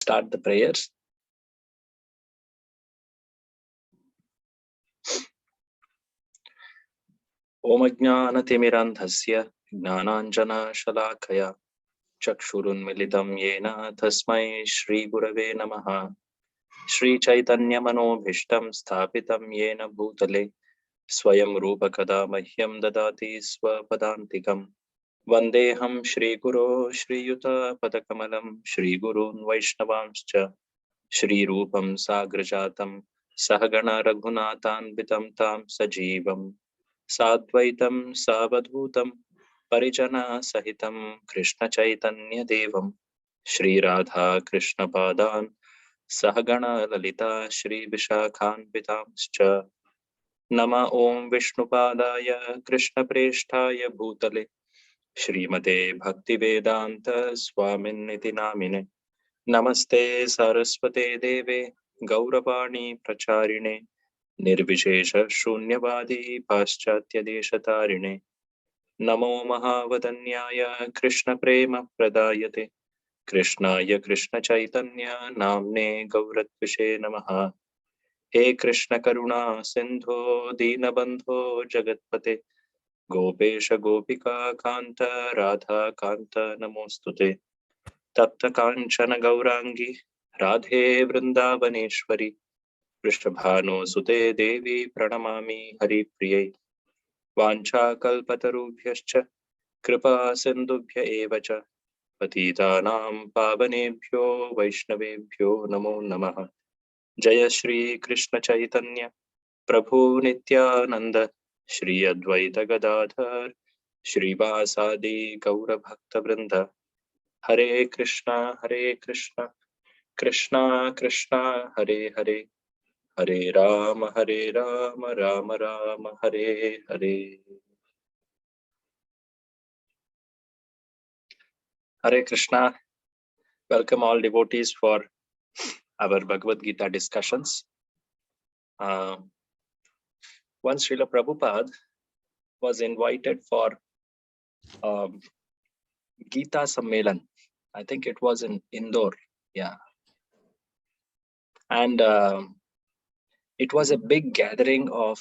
start the prayers. Om Ajnanatimirandhasya Gnananjana Shalakaya Chakshurunmilitam Yena Tasmai Shri Gurave Namaha. Shri Chaitanya Manobhishtam Sthapitam Yena Bhutale Swayam Rupa Kada Mahyam Dadati Swapadantikam Vandeham Shri Guru Shri Yuta Padakamalam Shri Gurun Vaishnavamscha Shri Rupam Sagrajatam Sahagana Raghunathan Tam Sajivam Sadvaitam Savadhutam Parijana Sahitam Krishna Chaitanya Devam Shri Radha Krishna Padan Sahagana Lalita Shri Vishakhanvitamscha Nama Om Vishnupadaya Krishna Preshtaya Bhutale Shrimate Bhaktivedanta Swaminiti Namine Namaste Saraswate Deve Gauravani Pracharine Nirvishesha Shunyavadi Paschatya Deshatarine Namo Mahavadanyaya Krishna Prema Pradayate Krishnaya Krishna Chaitanya Namne Gauratvishe Namaha. He Krishna Karuna Sindho Dinabandho Jagatpate Gopesha Gopika Kanta Radha Kanta Namostute Tapta Kanchana Gaurangi Radhe Vrindavaneshwari Vrishabhano Sute Devi Pranamami Hari Priyai Vancha Kalpatarubhyascha Kripa Sindubhya Evacha Patitanam Pavanebhyo Vaishnavebhyo Namo Namaha. Jaya Shri Krishna Chaitanya Prabhu Nityananda Shri Advaita Gadadhar Shri Vasadi Gaura Bhakta Vrinda Hare Krishna Krishna Krishna Hare Hare Hare Rama Rama Rama Hare Hare. Hare Krishna. Welcome all devotees for our Bhagavad Gita discussions. Once Srila Prabhupada was invited for Gita Sammelan. I think it was in Indore. Yeah. And it was a big gathering of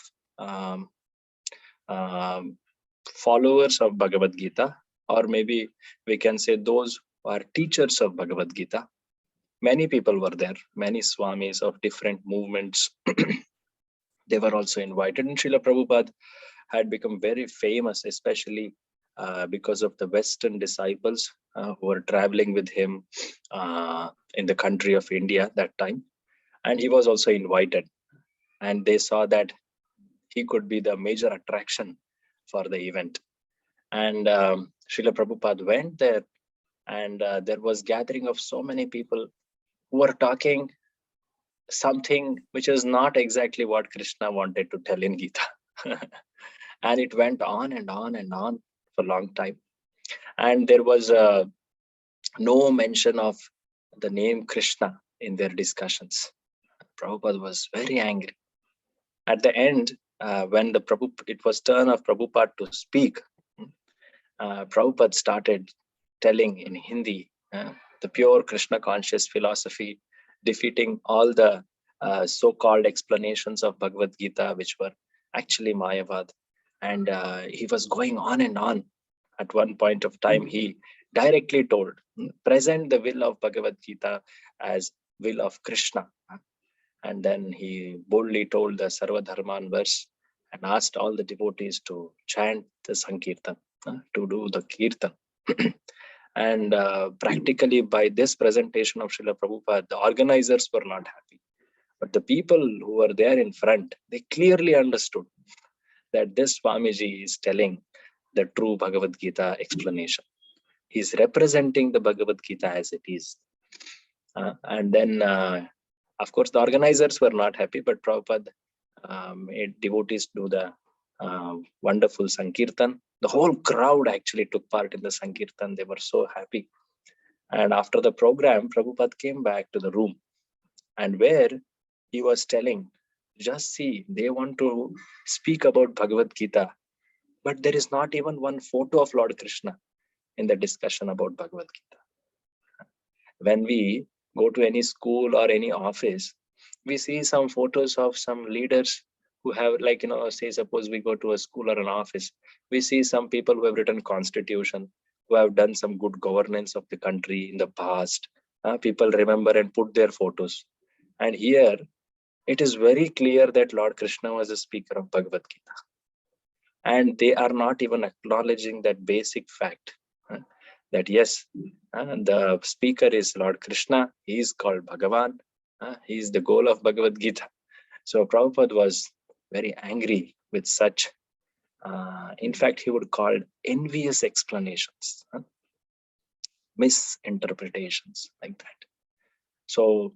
followers of Bhagavad Gita, or maybe we can say those who are teachers of Bhagavad Gita. Many people were there, many swamis of different movements. They were also invited, and Srila Prabhupada had become very famous, especially because of the Western disciples who were traveling with him in the country of India that time. And he was also invited, and they saw that he could be the major attraction for the event. And Srila Prabhupada went there, and there was gathering of so many people who were talking something which is not exactly what Krishna wanted to tell in Gita. And it went on and on and on for a long time. And there was no mention of the name Krishna in their discussions. Prabhupada was very angry. At the end, when it was turn of Prabhupada to speak, Prabhupada started telling in Hindi the pure Krishna conscious philosophy, defeating all the so-called explanations of Bhagavad Gita, which were actually Mayavad. And he was going on and on. At one point of time, he directly told, present the will of Bhagavad Gita as will of Krishna. And then he boldly told the Sarva Dharman verse and asked all the devotees to chant the Sankirtan, to do the Kirtan. And practically by this presentation of Srila Prabhupada, the organizers were not happy. But the people who were there in front, they clearly understood that this Swamiji is telling the true Bhagavad Gita explanation. He's representing the Bhagavad Gita as it is. And then, of course, the organizers were not happy, but Prabhupada made devotees do the wonderful Sankirtan. The whole crowd actually took part in the Sankirtan. They were so happy. And after the program, Prabhupada came back to the room, and where he was telling, just see, they want to speak about Bhagavad Gita, but there is not even one photo of Lord Krishna in the discussion about Bhagavad Gita. When we go to any school or any office, we see some photos of some leaders who have, like, say suppose we go to a school or an office, we see some people who have written constitution, who have done some good governance of the country in the past. People remember and put their photos. And here it is very clear that Lord Krishna was a speaker of Bhagavad Gita. And they are not even acknowledging that basic fact, that yes, the speaker is Lord Krishna, he is called Bhagavan, he is the goal of Bhagavad Gita. So Prabhupada was very angry with such, in fact, he would call envious explanations, misinterpretations like that. So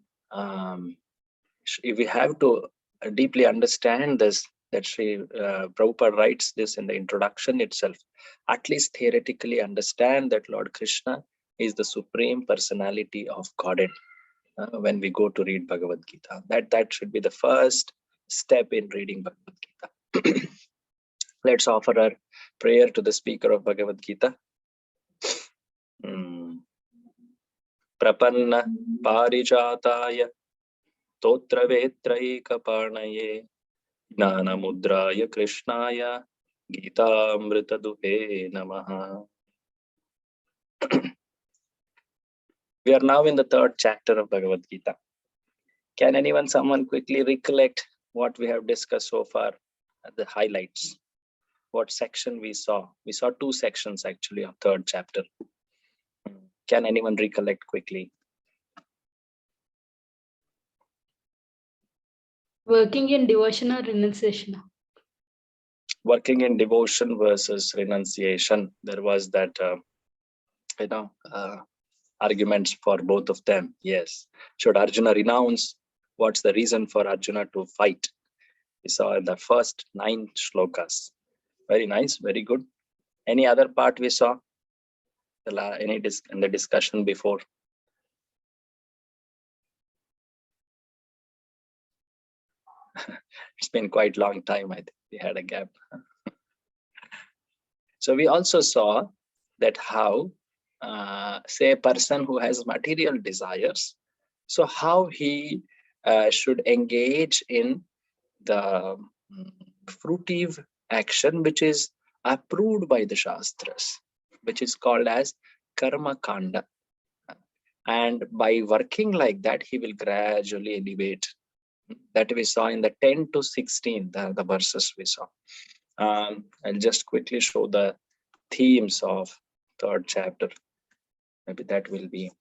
if we have to deeply understand this, that Sri Prabhupada writes this in the introduction itself, at least theoretically understand that Lord Krishna is the supreme personality of Godhead when we go to read Bhagavad Gita. That should be the first step in reading Bhagavad Gita. Let's offer our prayer to the speaker of Bhagavad Gita. Prapanna parijataya totravetraikaparnaye Gnanamudraya Krishnaya Gitamritaduhe Namaha. We are now in the third chapter of Bhagavad Gita. Can someone quickly recollect what we have discussed so far, the highlights? What section we saw? We saw two sections actually of third chapter. Can anyone recollect quickly? Working in devotion or renunciation? Working in devotion versus renunciation. There was that, arguments for both of them. Yes. Should Arjuna renounce? What's the reason for Arjuna to fight? We saw in the first 9 shlokas. Very nice, very good. Any other part we saw? In the discussion before? It's been quite a long time, I think we had a gap. So we also saw that how, say, a person who has material desires, so how he should engage in the fruitive action which is approved by the Shastras, which is called as Karma Kanda. And by working like that, he will gradually elevate. That we saw in the 10 to 16, the verses we saw. I'll just quickly show the themes of third chapter. Maybe that will be,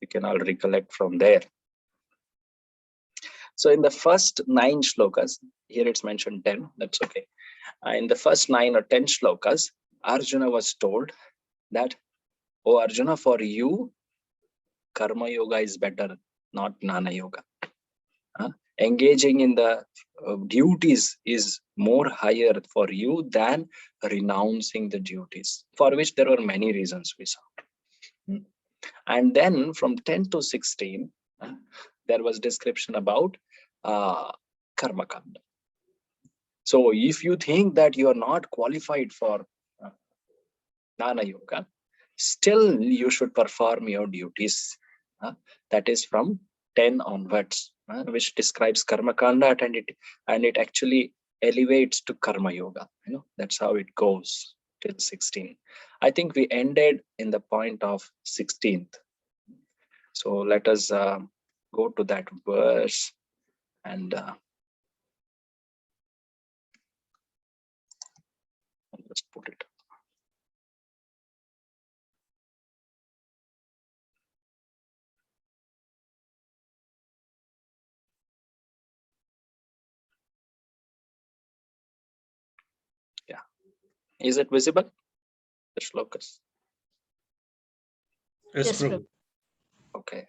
you can all recollect from there. So in the first 9 shlokas, here it's mentioned 10, that's okay. In the first 9 or 10 shlokas, Arjuna was told that, oh Arjuna, for you, Karma Yoga is better, not Jnana Yoga. Engaging in the duties is more higher for you than renouncing the duties, for which there were many reasons we saw. And then from 10 to 16, there was description about Karma Kanda. So if you think that you are not qualified for Jnana Yoga, still you should perform your duties. That is from 10 onwards, which describes Karma Kanda, and it actually elevates to Karma Yoga. That's how it goes till 16. I think we ended in the point of 16th. So let us go to that verse and let's put it. Yeah. Is it visible? The shlokas? Yes, Prabhu. Okay.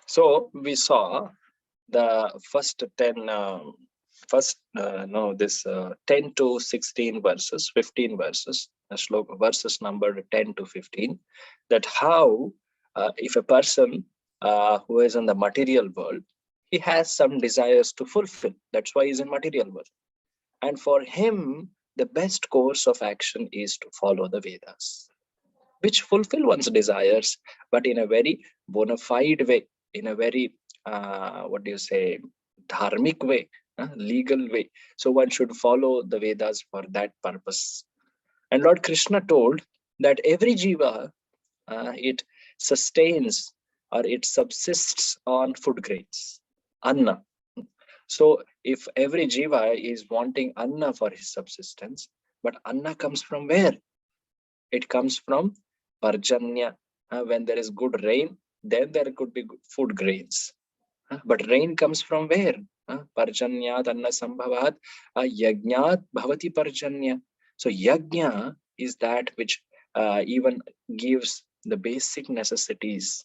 So we saw the first 10, 10 to 16 verses, 15 verses, shloka, verses number 10 to 15, that how if a person who is in the material world, he has some desires to fulfill. That's why he's in material world. And for him, the best course of action is to follow the Vedas. which fulfill one's desires, but in a very bona fide way, in a very, what do you say, dharmic way, legal way. So one should follow the Vedas for that purpose. And Lord Krishna told that every jiva, it sustains or it subsists on food grains, anna. So if every jiva is wanting anna for his subsistence, but anna comes from where? It comes from parjanya. When there is good rain, then there could be food grains. But rain comes from where? Parjanyat anna sambhavat yajnat bhavati parjanya. So yajna is that which even gives the basic necessities.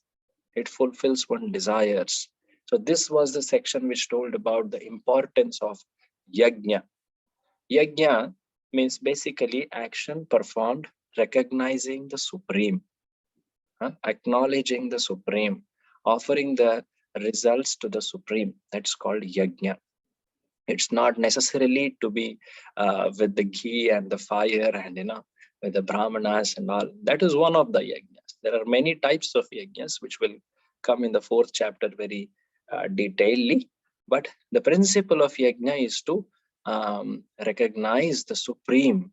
It fulfills one's desires. So this was the section which told about the importance of yajna. Yajna means basically action performed recognizing the Supreme, acknowledging the Supreme, offering the results to the Supreme. That's called yajna. It's not necessarily to be with the ghee and the fire and with the brahmanas and all. That is one of the yajnas. There are many types of yajnas which will come in the 4th chapter very detailedly. But the principle of yajna is to recognize the Supreme,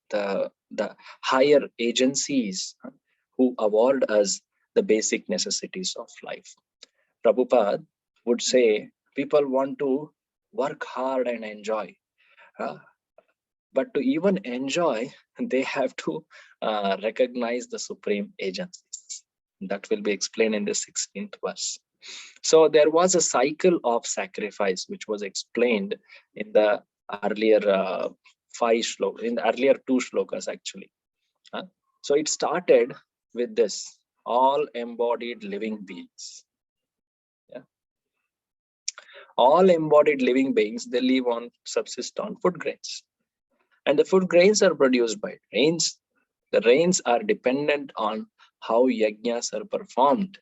the higher agencies who award us the basic necessities of life. Prabhupada would say people want to work hard and enjoy. But to even enjoy, they have to recognize the supreme agencies. That will be explained in the 16th verse. So there was a cycle of sacrifice which was explained in the earlier 5 shlokas, in the earlier 2 shlokas actually. So it started with this: all embodied living beings. All embodied living beings, they live on, subsist on food grains. And the food grains are produced by rains. The rains are dependent on how yajnas are performed.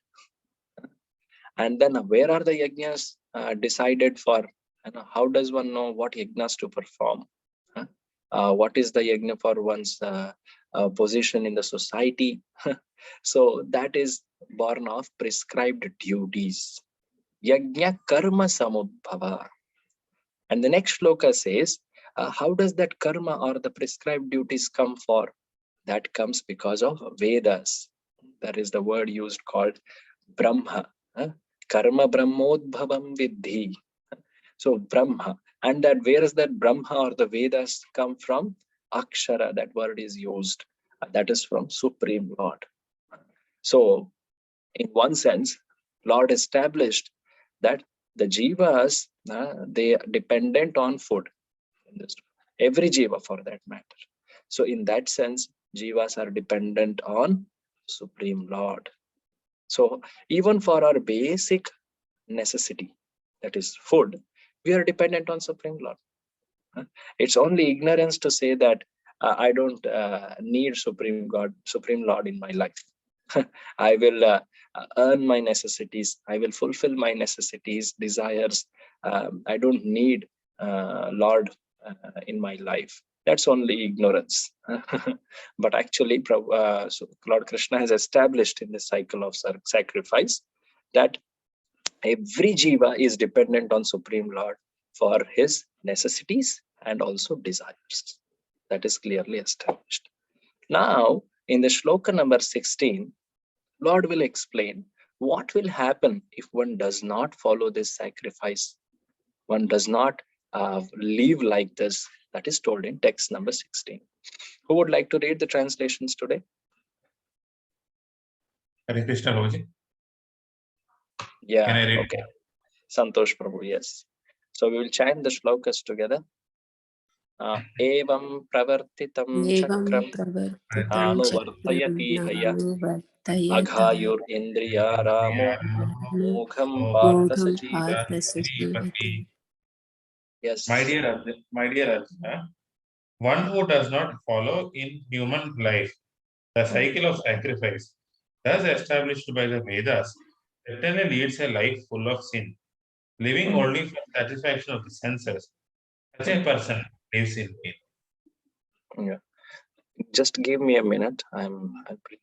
And then where are the yajnas decided for? How does one know what yajnas to perform? What is the yajna for one's position in the society? So that is born of prescribed duties. Yajna karma samudbhava. And the next shloka says, how does that karma or the prescribed duties come for? That comes because of Vedas. That is the word used called Brahma. Karma Brahmodbhavam Vidhi. So Brahma. And that where is that Brahma or the Vedas come from? Akshara, that word is used. That is from Supreme Lord. So in one sense, Lord established that the jivas, they are dependent on food. Every jiva for that matter. So in that sense, jivas are dependent on Supreme Lord. So even for our basic necessity, that is food, we are dependent on Supreme Lord. It's only ignorance to say that I don't need Supreme Lord in my life. I will earn my necessities. I will fulfill my necessities, desires. I don't need Lord in my life. That's only ignorance. But actually, so Lord Krishna has established in the cycle of sacrifice that every jiva is dependent on Supreme Lord for his necessities and also desires. That is clearly established. Now, in the shloka number 16, Lord will explain what will happen if one does not follow this sacrifice. One does not live like this. That is told in text number 16. Who would like to read the translations today? Hare Krishna, Prabhuji. Yeah, Can I read? okay. Santosh Prabhu, yes. So we will chant the shlokas together. Evam pravartitam chakram anuvartayati haya aghayur indriya ramo mogham partha sajivati. Yes. My dear Arjuna, one who does not follow in human life the cycle of sacrifice, thus established by the Vedas, certainly leads a life full of sin, living only for satisfaction of the senses. Such a person lives in pain. Yeah. Just give me a minute. I'll bring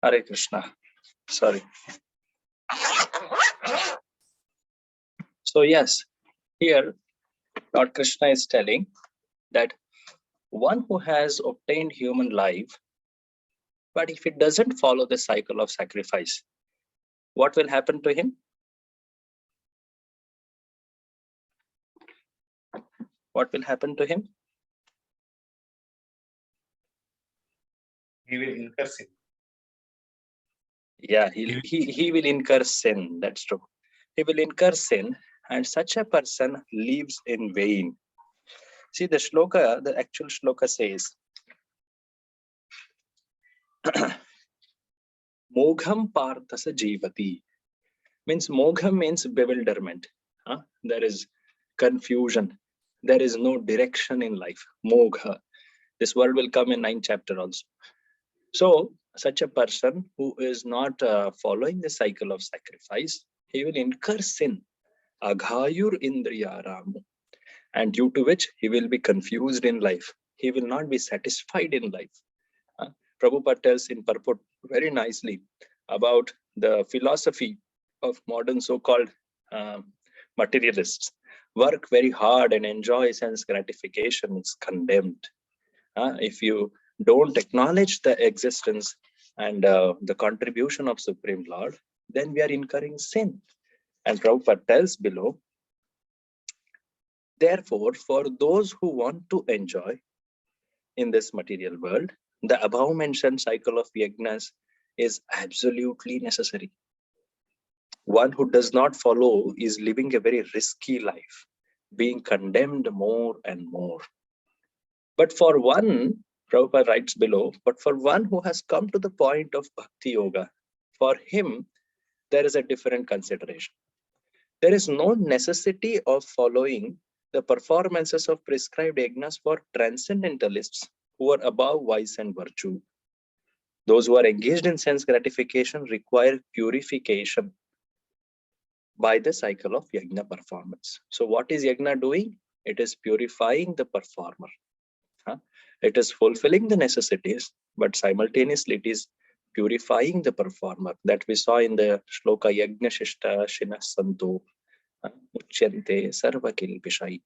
Hare Krishna. Sorry. So yes, here Lord Krishna is telling that one who has obtained human life, but if it doesn't follow the cycle of sacrifice, what will happen to him? What will happen to him? He will incur sin. Yeah, he will incur sin. That's true. He will incur sin, and such a person lives in vain. See, the shloka, the actual shloka says, Mogham parthasa jivati. Means mogham means bewilderment. There is confusion. There is no direction in life. Mogha. This word will come in 9th chapter also. So, such a person who is not following the cycle of sacrifice, he will incur sin. Aghayur indriyaramu. And due to which he will be confused in life. He will not be satisfied in life. Prabhupada tells in purport very nicely about the philosophy of modern so-called materialists. Work very hard and enjoy sense gratification is condemned. If you don't acknowledge the existence and the contribution of Supreme Lord, then we are incurring sin. And Prabhupada tells below, therefore, for those who want to enjoy in this material world, the above mentioned cycle of yajnas is absolutely necessary. One who does not follow is living a very risky life, being condemned more and more. But for one, Prabhupada writes below, but for one who has come to the point of bhakti yoga, for him, there is a different consideration. There is no necessity of following the performances of prescribed yajnas for transcendentalists who are above vice and virtue. Those who are engaged in sense gratification require purification by the cycle of yajna performance. So what is yajna doing? It is purifying the performer. It is fulfilling the necessities, but simultaneously it is purifying the performer. That we saw in the shloka yajna shishta shina santo uchyante sarva kilpishai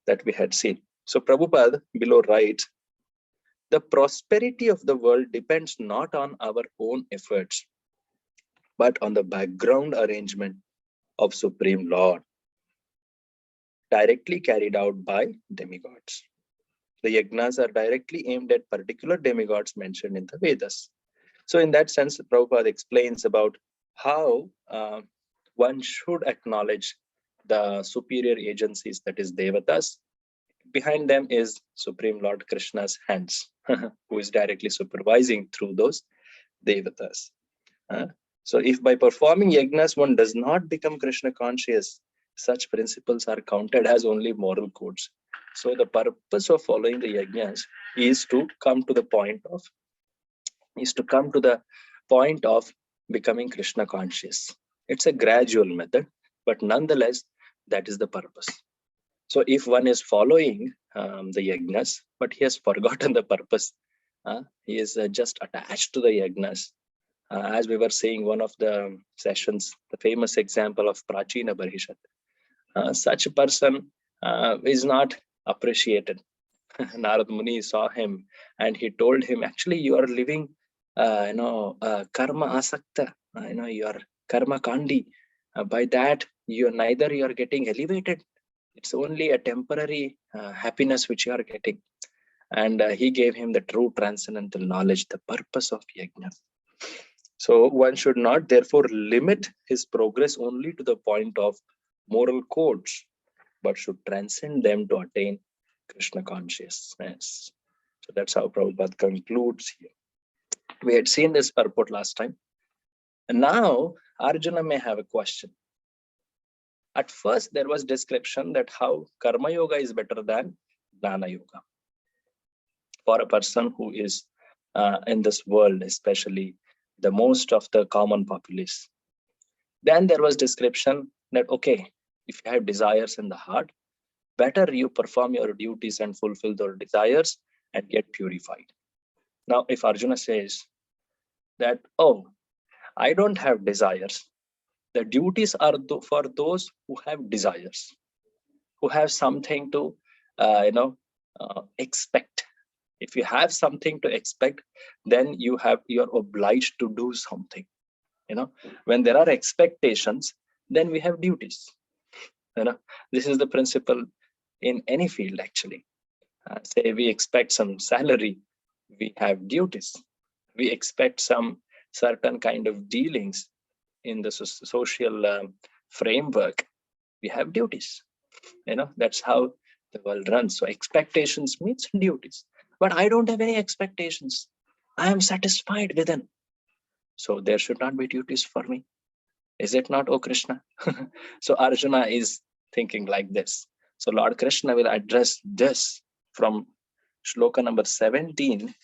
that we had seen. So Prabhupada below writes, the prosperity of the world depends not on our own efforts, but on the background arrangement of Supreme Lord, directly carried out by demigods. The yajnas are directly aimed at particular demigods mentioned in the Vedas. So in that sense, Prabhupada explains about how one should acknowledge the superior agencies, that is Devatas. Behind them is Supreme Lord Krishna's hands, who is directly supervising through those Devatas. So if by performing yajnas one does not become Krishna conscious, such principles are counted as only moral codes. So the purpose of following the yajnas is to come to the point of becoming Krishna conscious. It's a gradual method, but nonetheless, that is the purpose. So if one is following the yajnas, but he has forgotten the purpose, he is just attached to the yajnas. As we were seeing one of the sessions, the famous example of Prachina Barishat. Such a person is not appreciated. Narad Muni saw him and he told him, actually, you are living, karma asakta, you are karma kandi. By that, neither you are getting elevated. It's only a temporary happiness which you are getting. And he gave him the true transcendental knowledge, the purpose of yajna. So one should not therefore limit his progress only to the point of moral codes, but should transcend them to attain Krishna consciousness. So that's how Prabhupada concludes here. We had seen this purport last time. And now Arjuna may have a question. At first, there was description that how Karma Yoga is better than Jnana Yoga. For a person who is in this world, especially the most of the common populace. Then there was description that, okay, if you have desires in the heart, better you perform your duties and fulfill those desires and get purified. Now, if Arjuna says, that, oh, I don't have desires. The duties are for those who have desires, who have something to, expect. If you have something to expect, then you're obliged to do something. When there are expectations, then we have duties. This is the principle in any field actually. Say we expect some salary, we have duties. We expect some certain kind of dealings in the social framework, we have duties. That's how the world runs. So expectations means duties, but I don't have any expectations. I am satisfied within, so there should not be duties for me. Is it not, O Krishna? So Arjuna is thinking like this. So Lord Krishna will address this from shloka number 17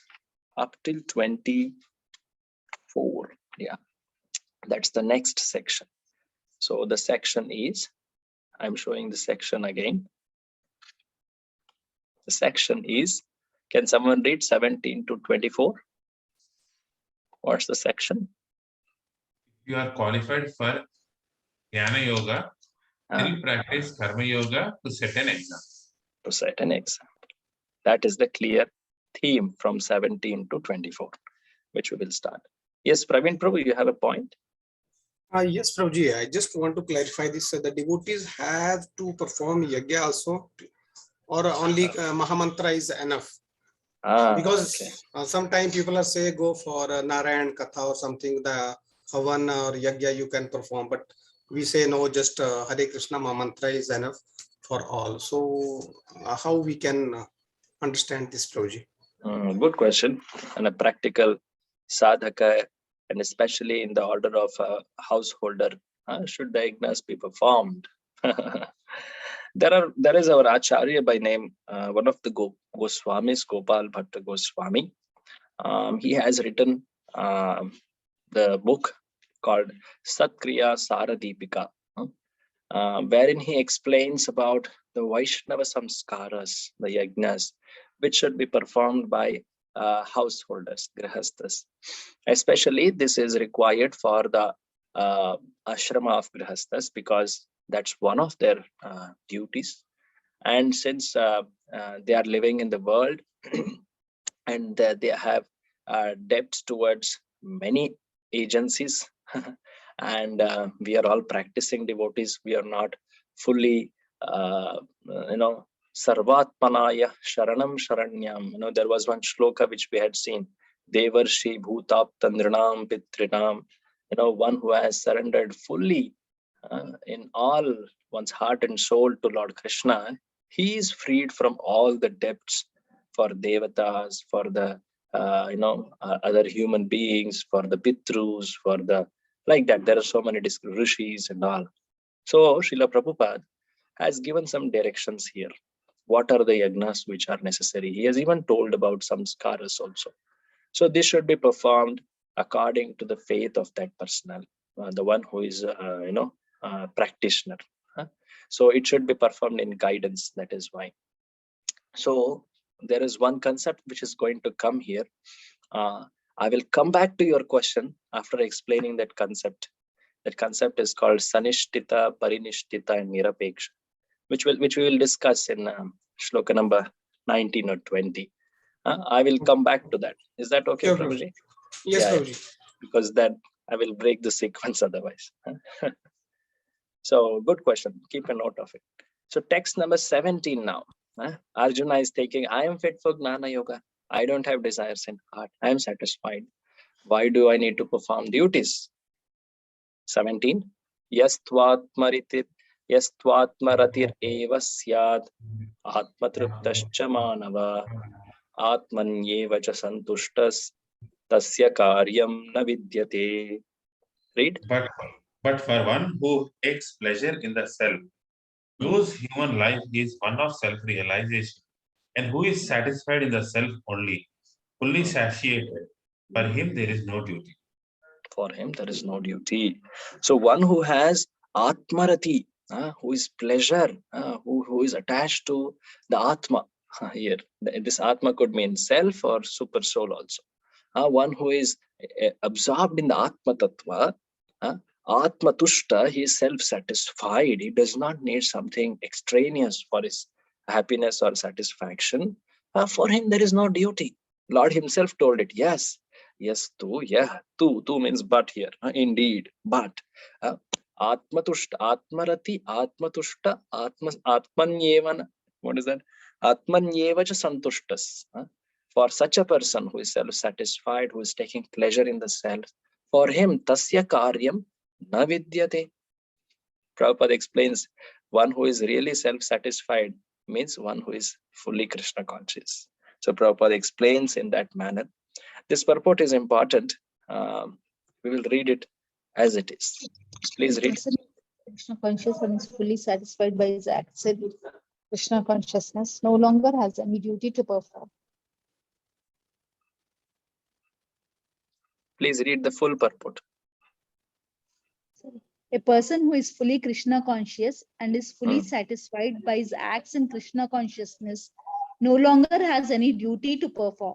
up till 24. Yeah, that's the next section. So the section is, I'm showing the section again. The section is, can someone read 17 to 24? What's the section? You are qualified for Jnana Yoga, still practice Karma Yoga to set an exam. To set an exam. That is the clear theme from 17 to 24, which we will start. Yes, Praveen Prabhu, you have a point? Yes, Prabhuji, I just want to clarify this. The devotees have to perform yajna also, or only Mahamantra is enough? Because sometimes people are say go for Narayan Katha or something, the Havan or yajna you can perform, but we say no, just Hare Krishna Mahamantra is enough for all. So how we can understand this, Prabhuji? Good question. And a practical sadhaka, and especially in the order of a householder, should the yajnas be performed? There is our Acharya by name, one of the Goswamis, Gopal Bhatta Goswami. He has written the book called Satkriya Saradipika, wherein he explains about the Vaishnava samskaras, the yajnas, which should be performed by householders, grihasthas. Especially this is required for the ashrama of grihasthas, because that's one of their duties. And since they are living in the world and they have debts towards many agencies, and we are all practicing devotees, we are not fully sarvatmanaya sharanam sharanyam. There was one shloka which we had seen, devarshi bhutaptandrinam pitrinam, one who has surrendered fully in all one's heart and soul to Lord Krishna, he is freed from all the debts for devatas, for the other human beings, for the pitrus, for the like that. There are so many rishis and all. So Srila Prabhupada has given some directions here. What are the yagnas which are necessary? He has even told about some samskaras also. So this should be performed according to the faith of that personality, the one who is practitioner. So it should be performed in guidance. That is why. So there is one concept which is going to come here. I will come back to your question after explaining that concept. That concept is called Sanishtita, Parinishtita, and Nirapeksha, which we will discuss in shloka number 19 or 20. I will come back to that. Is that okay, Sure, Prabhuji? Yes, Yeah, Prabhuji. because that I will break the sequence otherwise. So good question. Keep a note of it. So text number 17 now. Arjuna is taking, I am fit for Gnana Yoga. I don't have desires in heart. I am satisfied. Why do I need to perform duties? 17. Yastvatmaratir eva syad atmatruptascha manava atmanyeva cha santushtas tasya karyam na vidyate. Read. But for one who takes pleasure in the self, whose human life is one of self-realization, and who is satisfied in the self only, fully satiated, for him there is no duty. For him there is no duty. So one who has atmarati, who is pleasure, who is attached to the atma. Here this atma could mean self or super soul also. one who is absorbed in the Atma Tattva, Atma Tushta, he is self-satisfied. He does not need something extraneous for his happiness or satisfaction. For him, there is no duty. Lord himself told it. Yes, tu, yeah, tu means but here. Indeed, but. Atmatushta, Atmarati, Atmatushta, Atmanyevan. What is that? Atmanyevacha santushtas. For such a person who is self-satisfied, who is taking pleasure in the self, for him, tasya karyam na vidyate. Prabhupada explains, one who is really self-satisfied means one who is fully Krishna conscious. So Prabhupada explains in that manner. This purport is important. We will read it as it is. Please read. Krishna conscious and is fully satisfied by his acts in Krishna consciousness, no longer has any duty to perform. Please read the full purport. A person who is fully Krishna conscious and is fully satisfied by his acts in Krishna consciousness no longer has any duty to perform.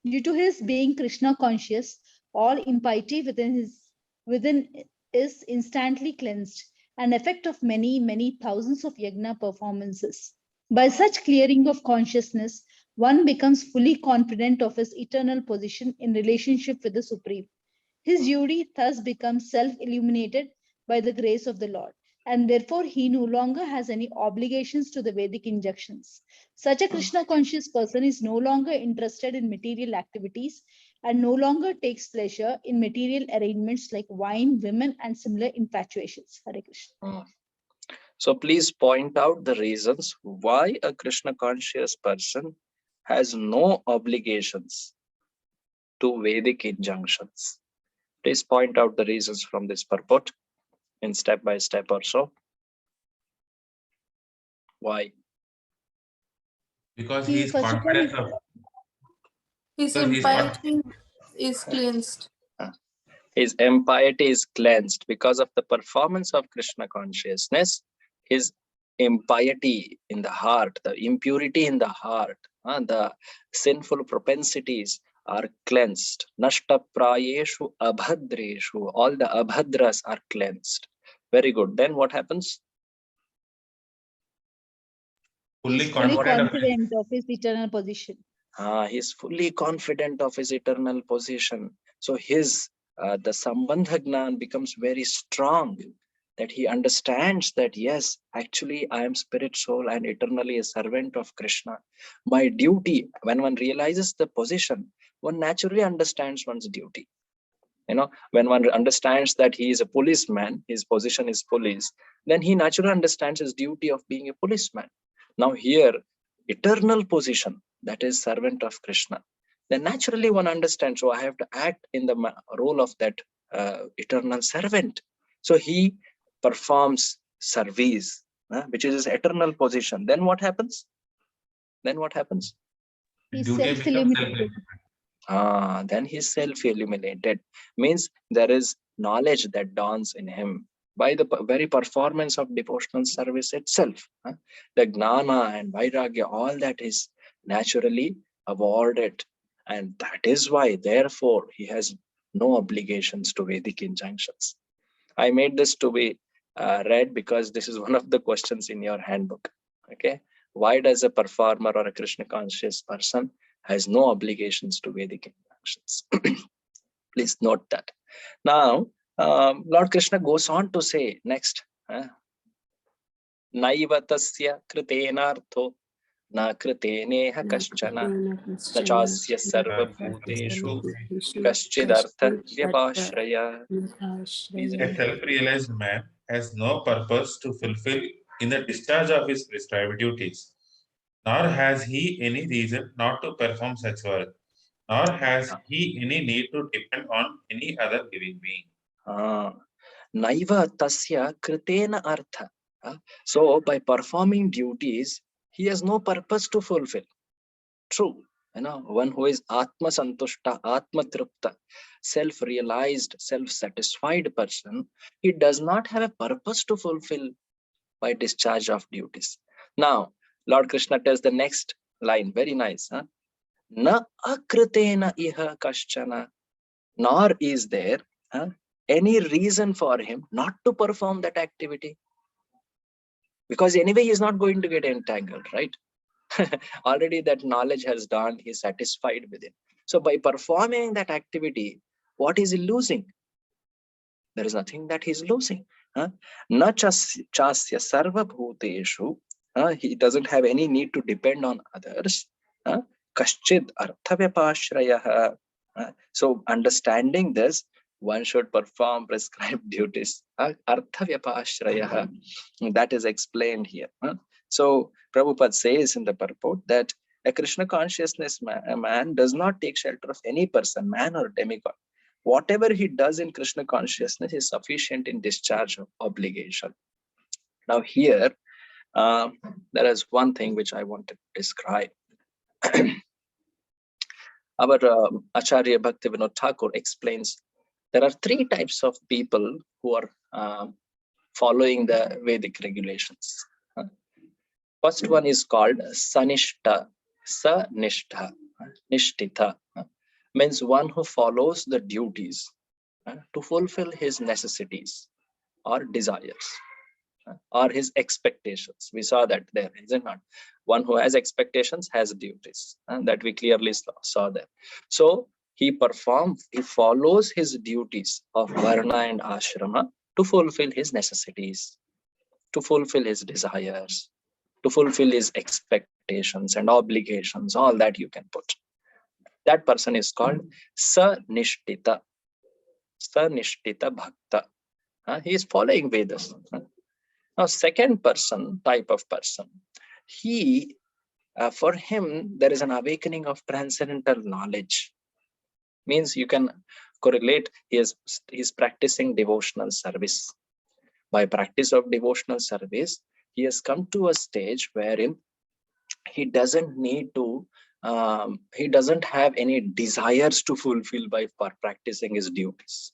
Due to his being Krishna conscious, all impiety within is instantly cleansed, an effect of many thousands of yajna performances. By such clearing of consciousness, one becomes fully confident of his eternal position in relationship with the Supreme. His duty thus becomes self-illuminated by the grace of the Lord, and therefore he no longer has any obligations to the Vedic injunctions. Such a Krishna conscious person is no longer interested in material activities and no longer takes pleasure in material arrangements like wine, women, and similar infatuations. Hare Krishna. So please point out the reasons why a Krishna conscious person has no obligations to Vedic injunctions. Please point out the reasons from this purport in step by step or so. Why? Because he is confident of his impiety is cleansed. His impiety is cleansed because of the performance of Krishna consciousness. His impiety in the heart, the impurity in the heart, the sinful propensities are cleansed. Nashta prayeshu abhadreshu, all the abhadras are cleansed. Very good. Then what happens? fully confident of his eternal position. He is fully confident of his eternal position. So his the Sambandha Gnan becomes very strong, that he understands that yes, actually I am spirit, soul, and eternally a servant of Krishna. My duty, when one realizes the position, one naturally understands one's duty. When one understands that he is a policeman, his position is police, then he naturally understands his duty of being a policeman. Now here, eternal position, that is servant of Krishna, then naturally one understands, so I have to act in the role of that eternal servant. So he performs service, which is his eternal position. Then what happens? He's self-illuminated. Then he's self-illuminated. Means there is knowledge that dawns in him by the very performance of devotional service itself. The gnana and vairagya, all that is naturally awarded. And that is why, therefore, he has no obligations to Vedic injunctions. I made this to be read because this is one of the questions in your handbook. Okay, why does a performer or a Krishna conscious person has no obligations to Vedic injunctions? Please note that. Now, Lord Krishna goes on to say next, Naivatasya kritenartho na kriteneha kaschana nachasya sarva bhuteshu kaschidartha vyapashraya. A self-realized man has no purpose to fulfill in the discharge of his prescribed duties, nor has he any reason not to perform such work, nor has he any need to depend on any other living being. Naiva tasya kritena artha. So by performing duties, he has no purpose to fulfill. True. One who is Atma Santushta, Atma Tripta, self-realized, self-satisfied person, he does not have a purpose to fulfill by discharge of duties. Now, Lord Krishna tells the next line, very nice. Na akritena iha kaschana, nor is there any reason for him not to perform that activity. Because anyway, he is not going to get entangled, right? Already that knowledge has done, he is satisfied with it. So by performing that activity, what is he losing? There is nothing that he is losing. Na chasya sarva bhuteshu. He doesn't have any need to depend on others. Kaschid arthavyapashrayah. So understanding this, one should perform prescribed duties. Arthavyapashrayah. That is explained here. So Prabhupada says in the purport that a Krishna consciousness man does not take shelter of any person, man or demigod. Whatever he does in Krishna consciousness is sufficient in discharge of obligation. Now here, there is one thing which I want to describe. Our Acharya Bhaktivinoda Thakur explains there are three types of people who are following the Vedic regulations. First one is called Sanishta, Sanishtha, Nishtita, means one who follows the duties to fulfill his necessities or desires or his expectations. We saw that there, is it not? One who has expectations has duties, and that we clearly saw there. So he follows his duties of Varna and Ashrama to fulfill his necessities, to fulfill his desires, to fulfill his expectations and obligations, all that you can put. That person is called Sanishtita, Sanishtita Bhakta. He is following Vedas. Now, second person, type of person, he, for him, there is an awakening of transcendental knowledge. Means you can correlate, he is practicing devotional service. By practice of devotional service, he has come to a stage wherein he doesn't need to, he doesn't have any desires to fulfill by practicing his duties.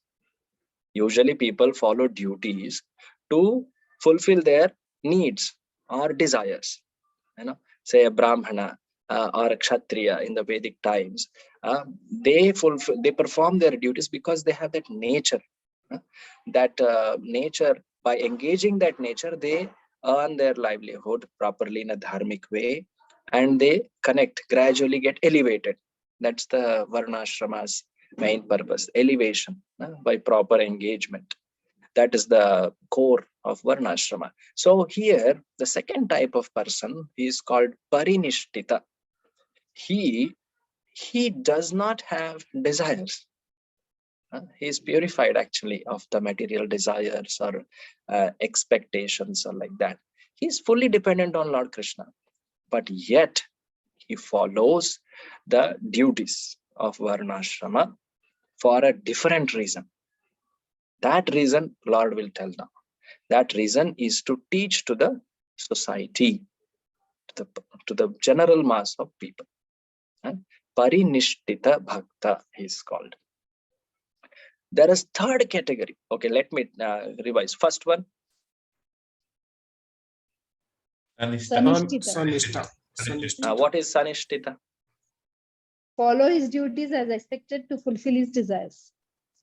Usually people follow duties to fulfill their needs or desires. Say a Brahmana or a Kshatriya in the Vedic times, they perform their duties because they have that nature. That nature, by engaging that nature, they earn their livelihood properly in a dharmic way, and they gradually get elevated. That's the Varnashrama's main purpose, elevation by proper engagement. That is the core of Varnashrama. So here, the second type of person is called Parinishtita. He does not have desires. He is purified actually of the material desires or expectations or like that. He is fully dependent on Lord Krishna, but yet he follows the duties of Varnashrama for a different reason. That reason Lord will tell now. That reason is to teach to the society, to the general mass of people. Parinishtita Bhakta is called. There is third category. Okay, let me revise. First one. Sanishtita. What is Sanishtita? Follow his duties as expected to fulfill his desires.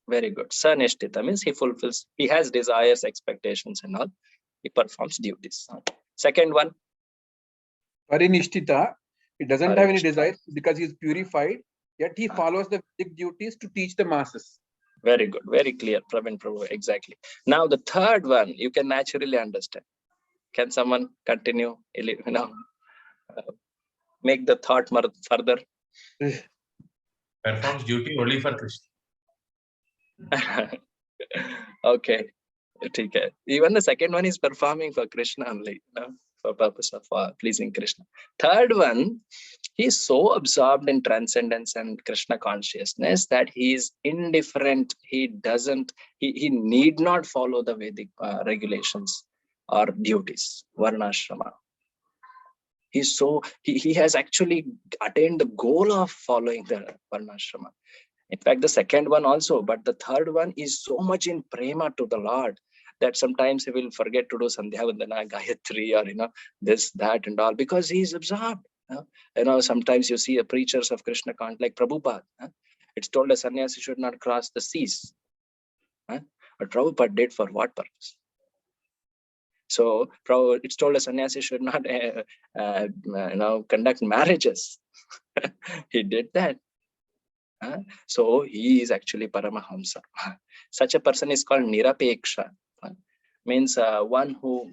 Very good. Sanishtita means he has desires, expectations and all. He performs duties. Second one. Parinishtita, he doesn't have any desires because he is purified, yet he follows the Vedic duties to teach the masses. Very good. Very clear, Praveen Prabhu. Exactly. Now the third one, you can naturally understand. Can someone continue? Make the thought further. Performs duty only for Krishna. Okay. Even the second one is performing for Krishna only, for purpose of pleasing Krishna. Third one, he is so absorbed in transcendence and Krishna consciousness that he is indifferent. He need not follow the Vedic regulations or duties, Varnashrama. He has actually attained the goal of following the Varnashrama. In fact, the second one also, but the third one is so much in prema to the Lord that sometimes he will forget to do Sandhya Vandana, Gayatri, or this, that, and all, because he is absorbed. Sometimes you see a preachers of Krishna consciousness like Prabhupada. It's told a sannyasi should not cross the seas. But Prabhupada did for what purpose? So it's told a sannyasi should not conduct marriages. He did that. So he is actually Paramahamsa. Such a person is called Nirapeksha. Means one who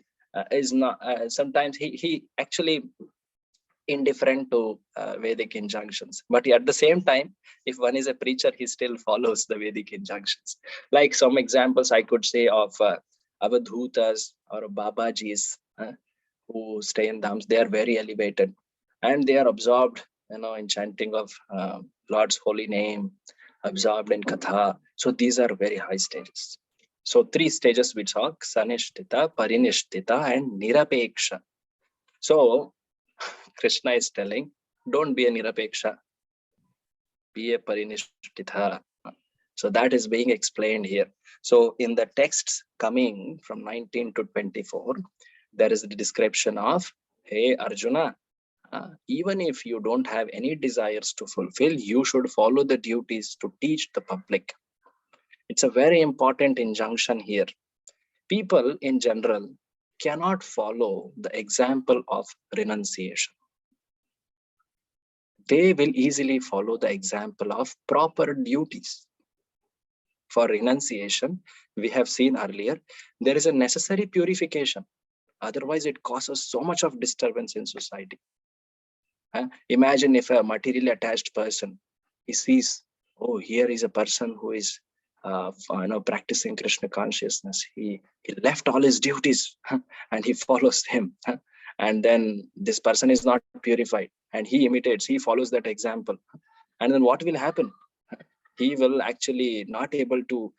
is not, sometimes he actually indifferent to Vedic injunctions. But at the same time, if one is a preacher, he still follows the Vedic injunctions. Like some examples I could say of Avadhutas or Babajis who stay in dhams. They are very elevated and they are absorbed, in chanting of Lord's holy name, absorbed in Katha. So these are very high stages. So 3 stages we talk: Sanishtita, Parinishtita, and Nirapeksha. So Krishna is telling, don't be a Nirapeksha, be a Parinishtita. So that is being explained here. So in the texts coming from 19 to 24, there is the description of, hey Arjuna, even if you don't have any desires to fulfill, you should follow the duties to teach the public. It's a very important injunction here. People in general cannot follow the example of renunciation. They will easily follow the example of proper duties. For renunciation, we have seen earlier, there is a necessary purification. Otherwise, it causes so much of disturbance in society. Imagine if a materially attached person, he sees, oh, here is a person who is practicing Krishna consciousness. He left all his duties and he follows him. And then this person is not purified and he imitates, he follows that example. And then what will happen? He will actually not able to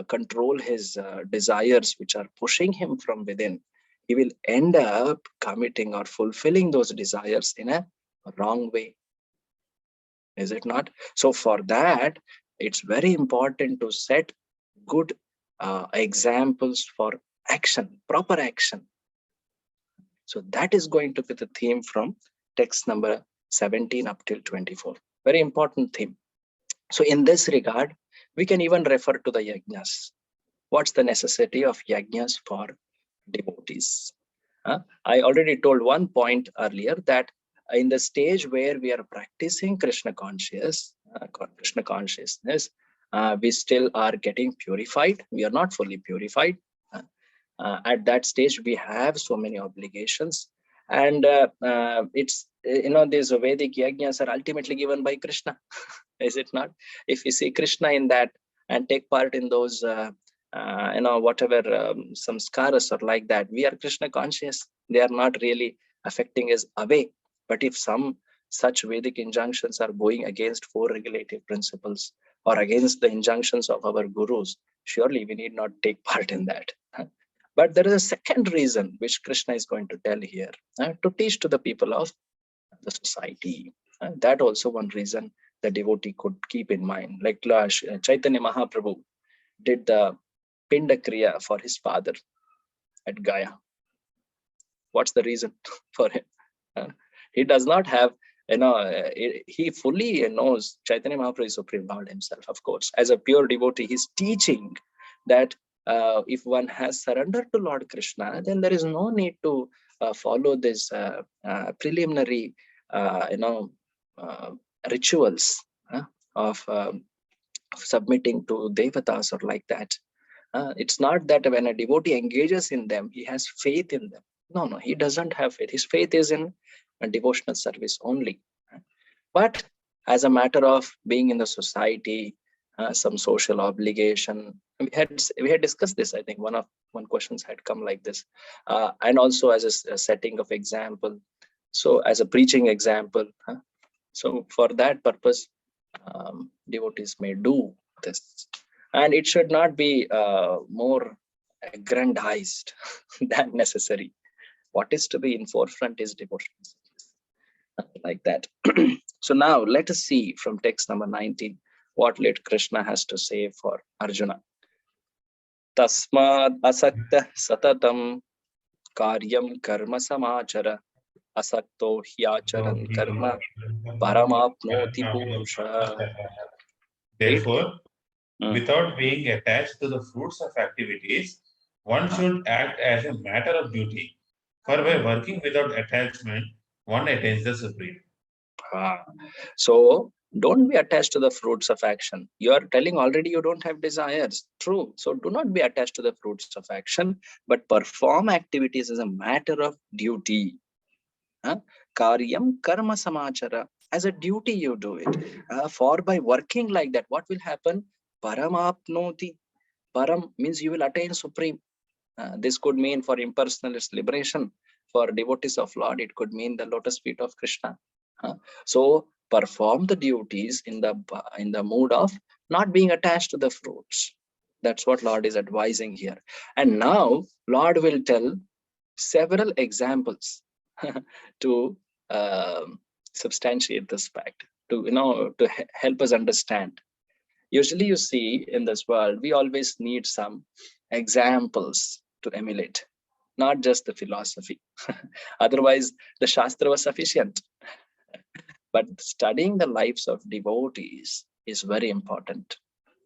control his desires, which are pushing him from within. He will end up committing or fulfilling those desires in a wrong way. Is it not? So for that, it's very important to set good examples for action, proper action. So that is going to be the theme from text number 17 up till 24. Very important theme. So in this regard, we can even refer to the yajnas. What's the necessity of yajnas for devotees? I already told one point earlier that in the stage where we are practicing Krishna consciousness, we still are getting purified. We are not fully purified. At that stage, we have so many obligations. And it's, these Vedic yajnas are ultimately given by Krishna. Is it not? If we see Krishna in that and take part in those, whatever samskaras or like that, we are Krishna conscious. They are not really affecting us away. But if some such Vedic injunctions are going against 4 regulative principles or against the injunctions of our gurus, surely we need not take part in that. But there is a second reason which Krishna is going to tell here, to teach to the people of the society. That also one reason the devotee could keep in mind. Like Chaitanya Mahaprabhu did the Pinda Kriya for his father at Gaya. What's the reason for him? He does not have, he fully knows Chaitanya Mahaprabhu is Supreme Lord himself, of course. As a pure devotee, he's teaching that if one has surrendered to Lord Krishna, then there is no need to follow this preliminary, rituals of submitting to devatas or like that. It's not that when a devotee engages in them, he has faith in them. No, he doesn't have faith. His faith is in a devotional service only. But as a matter of being in the society, some social obligation, we had discussed this. I think one questions had come like this, and also as a setting of example. So as a preaching example. So for that purpose, devotees may do this, and it should not be more aggrandized than necessary. What is to be in forefront is devotion, like that. So now let us see from text number 19 what Lord Krishna has to say for Arjuna. Tasmad asakta satatam karyam karma samachara asakto hyacharan karma paramapnoti purusha. Therefore, Hmm. without being attached to the fruits of activities, one should act as a matter of duty. For by working without attachment, one attains the supreme. So don't be attached to the fruits of action. You are telling already you don't have desires. True. So do not be attached to the fruits of action, but perform activities as a matter of duty. Karyam karma samachara. As a duty, you do it. For by working like that, what will happen? Paramapnoti. Param means you will attain supreme. This could mean for impersonalist liberation. For devotees of Lord, it could mean the lotus feet of Krishna. So perform the duties in the mood of not being attached to the fruits. That's what Lord is advising here. And now Lord will tell several examples to substantiate this fact, to help us understand. Usually you see in this world, we always need some examples to emulate, not just the philosophy. Otherwise, the Shastra was sufficient. But studying the lives of devotees is very important.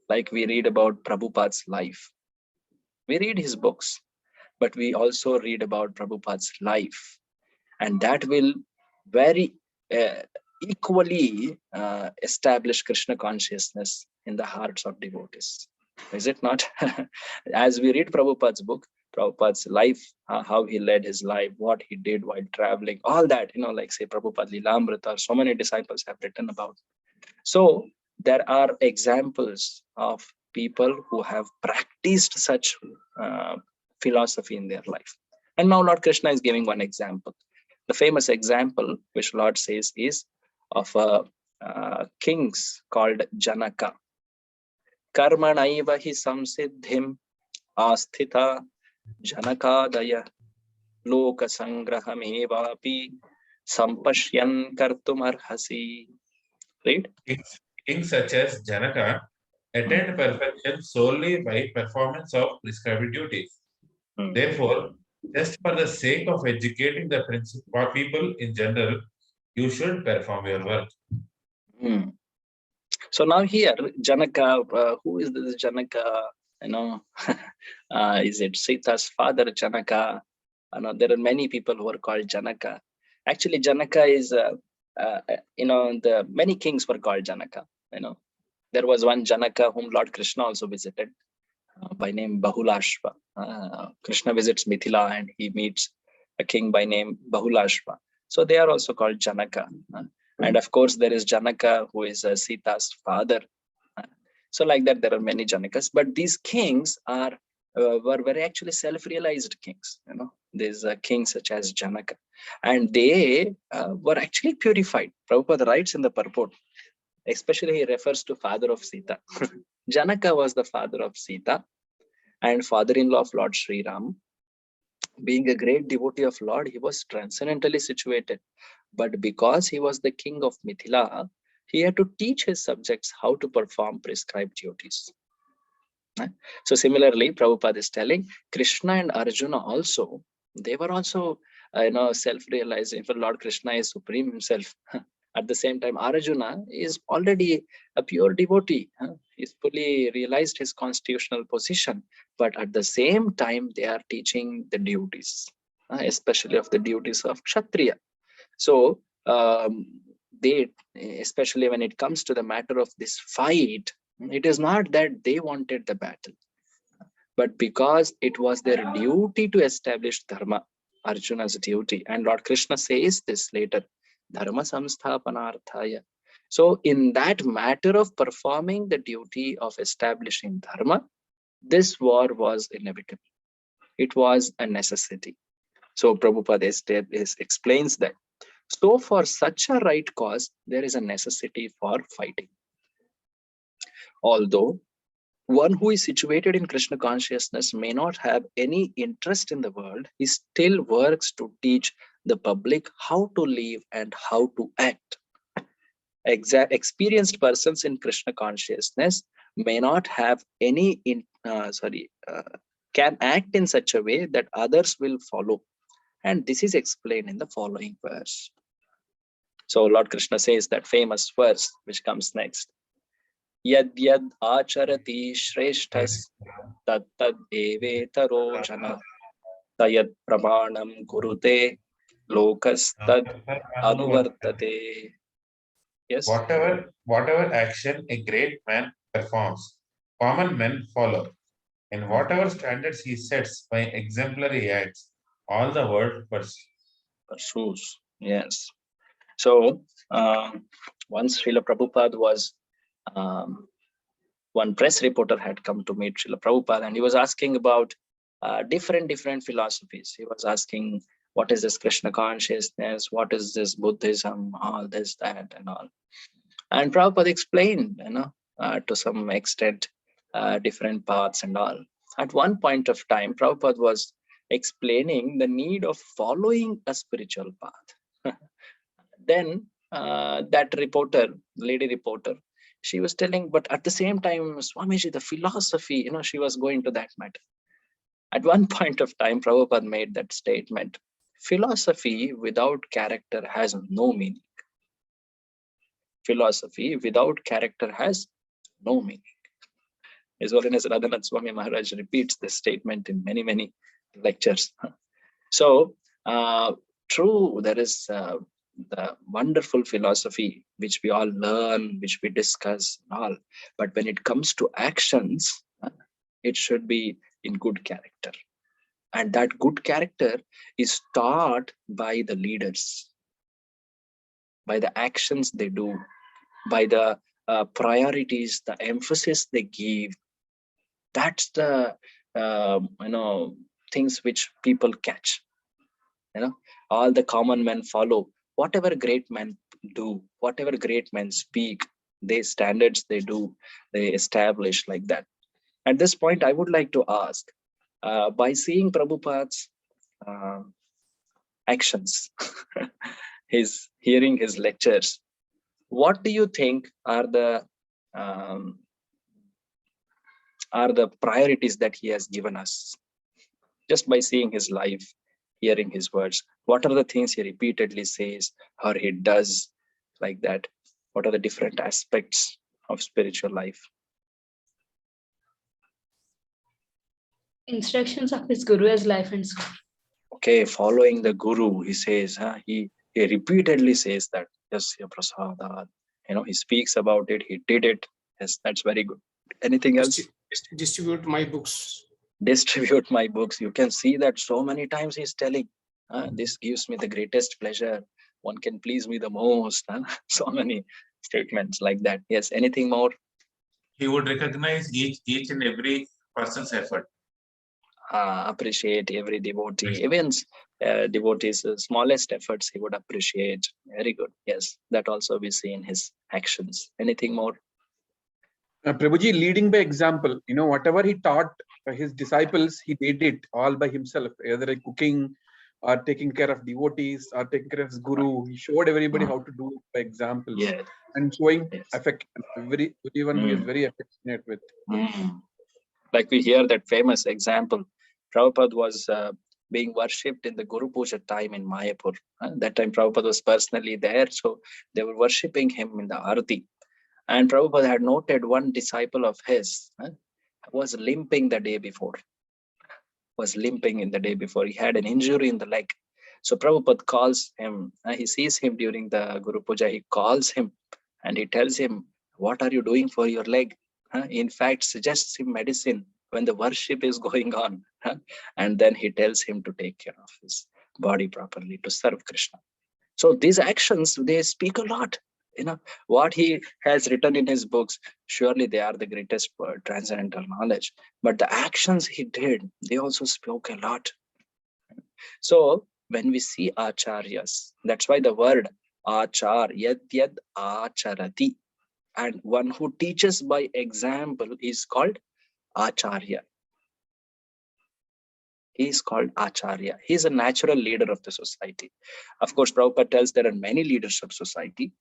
Like we read about Prabhupada's life. We read his books, but we also read about Prabhupada's life. And that will very equally establish Krishna consciousness in the hearts of devotees. Is it not? As we read Prabhupada's book, Prabhupada's life, how he led his life, what he did while traveling, all that, like say Prabhupada Lilamrita, so many disciples have written about. So there are examples of people who have practiced such philosophy in their life. And now Lord Krishna is giving one example. The famous example which Lord says is of kings called Janaka. Karmanaiva hi samsiddhim asthita Janakadaya loka sangrahamevapi sampashyan kartumarhasi. Read. Kings such as Janaka attained perfection solely by performance of prescribed duties. Therefore, just for the sake of educating the people in general, you should perform your work. So now here, Janaka, who is this Janaka? Is it Sita's father, Janaka? There are many people who are called Janaka. Actually, Janaka is, the many kings were called Janaka. There was one Janaka whom Lord Krishna also visited by name Bahulashva. Krishna visits Mithila and he meets a king by name Bahulashva. So they are also called Janaka. And of course, there is Janaka who is Sita's father. So like that, there are many Janakas. But these kings were very actually self-realized kings. These kings such as Janaka. And they were actually purified. Prabhupada writes in the purport, especially he refers to father of Sita. Janaka was the father of Sita and father-in-law of Lord Sri Ram. Being a great devotee of Lord, he was transcendentally situated. But because he was the king of Mithila, he had to teach his subjects how to perform prescribed duties. So similarly, Prabhupada is telling Krishna and Arjuna also, they were also self-realizing. For Lord Krishna is supreme himself. At the same time, Arjuna is already a pure devotee. He's fully realized his constitutional position. But at the same time, they are teaching the duties, especially of the duties of Kshatriya. So they, especially when it comes to the matter of this fight, it is not that they wanted the battle, but because it was their duty to establish dharma, Arjuna's duty. And Lord Krishna says this later, dharma samsthapanarthaya. So in that matter of performing the duty of establishing dharma, this war was inevitable. It was a necessity. So Prabhupada explains that. So for such a right cause, there is a necessity for fighting. Although one who is situated in Krishna consciousness may not have any interest in the world, he still works to teach the public how to live and how to act. Experienced persons in Krishna consciousness may not have any, can act in such a way that others will follow. And this is explained in the following verse. So Lord Krishna says that famous verse which comes next. Yad yad acharati shreshthas tad tad evetaro jana tayad pramanam kurute lokas tad anuvartate. Yes. Whatever action a great man performs, common men follow. And whatever standards he sets by exemplary acts, all the world Pursues. Yes. So once Srila Prabhupada was, one press reporter had come to meet Srila Prabhupada, and he was asking about different philosophies. He was asking, what is this Krishna consciousness? What is this Buddhism? All this, that, and all. And Prabhupada explained, to some extent, different paths and all. At one point of time, Prabhupada was explaining the need of following a spiritual path. Then that reporter, lady reporter, she was telling, but at the same time, Swamiji, the philosophy, she was going to that matter. At one point of time, Prabhupada made that statement, philosophy without character has no meaning. Philosophy without character has no meaning. His Holiness Radhanath Swami Maharaj repeats this statement in many lectures. So, true, there is the wonderful philosophy which we all learn, which we discuss and all. But when it comes to actions, it should be in good character. And that good character is taught by the leaders, by the actions they do, by the priorities, the emphasis they give. That's the things which people catch. All the common men follow whatever great men do, whatever great men speak. They standards they do, they establish like that. At this point, I would like to ask, by seeing Prabhupada's actions, his hearing his lectures, what do you think are the priorities that he has given us? Just by seeing his life, hearing his words, what are the things he repeatedly says or he does like that? What are the different aspects of spiritual life? Instructions of his guru as life and soul. Okay, following the guru, he says, he repeatedly says that, yes, Prasada, he speaks about it, he did it. Yes, that's very good. Anything else? Distribute my books. Distribute my books. You can see that so many times he's telling, this gives me the greatest pleasure. One can please me the most. So many statements like that. Yes, anything more? He would recognize each and every person's effort. Appreciate every devotee, even devotees' smallest efforts he would appreciate. Very good. Yes, that also we see in his actions. Anything more? Prabhuji, leading by example, whatever he taught his disciples, he did it all by himself, either cooking or taking care of devotees or taking care of his guru. He showed everybody how to do it by examples. Yes. And showing affection. Everyone he is very affectionate with. Like we hear that famous example, Prabhupada was being worshipped in the Guru Puja time in Mayapur. That time Prabhupada was personally there, so they were worshipping him in the Arati. And Prabhupada had noted one disciple of his was limping the day before. He had an injury in the leg. So Prabhupada calls him, he sees him during the Guru Puja, he calls him and he tells him, what are you doing for your leg? In fact, suggests him medicine when the worship is going on. And then he tells him to take care of his body properly to serve Krishna. So these actions, they speak a lot. What he has written in his books, surely they are the greatest transcendental knowledge. But the actions he did, they also spoke a lot. So when we see acharyas, that's why the word achar, yad acharati, and one who teaches by example is called acharya. He is called acharya. He is a natural leader of the society. Of course, Prabhupada tells there are many leaders of society.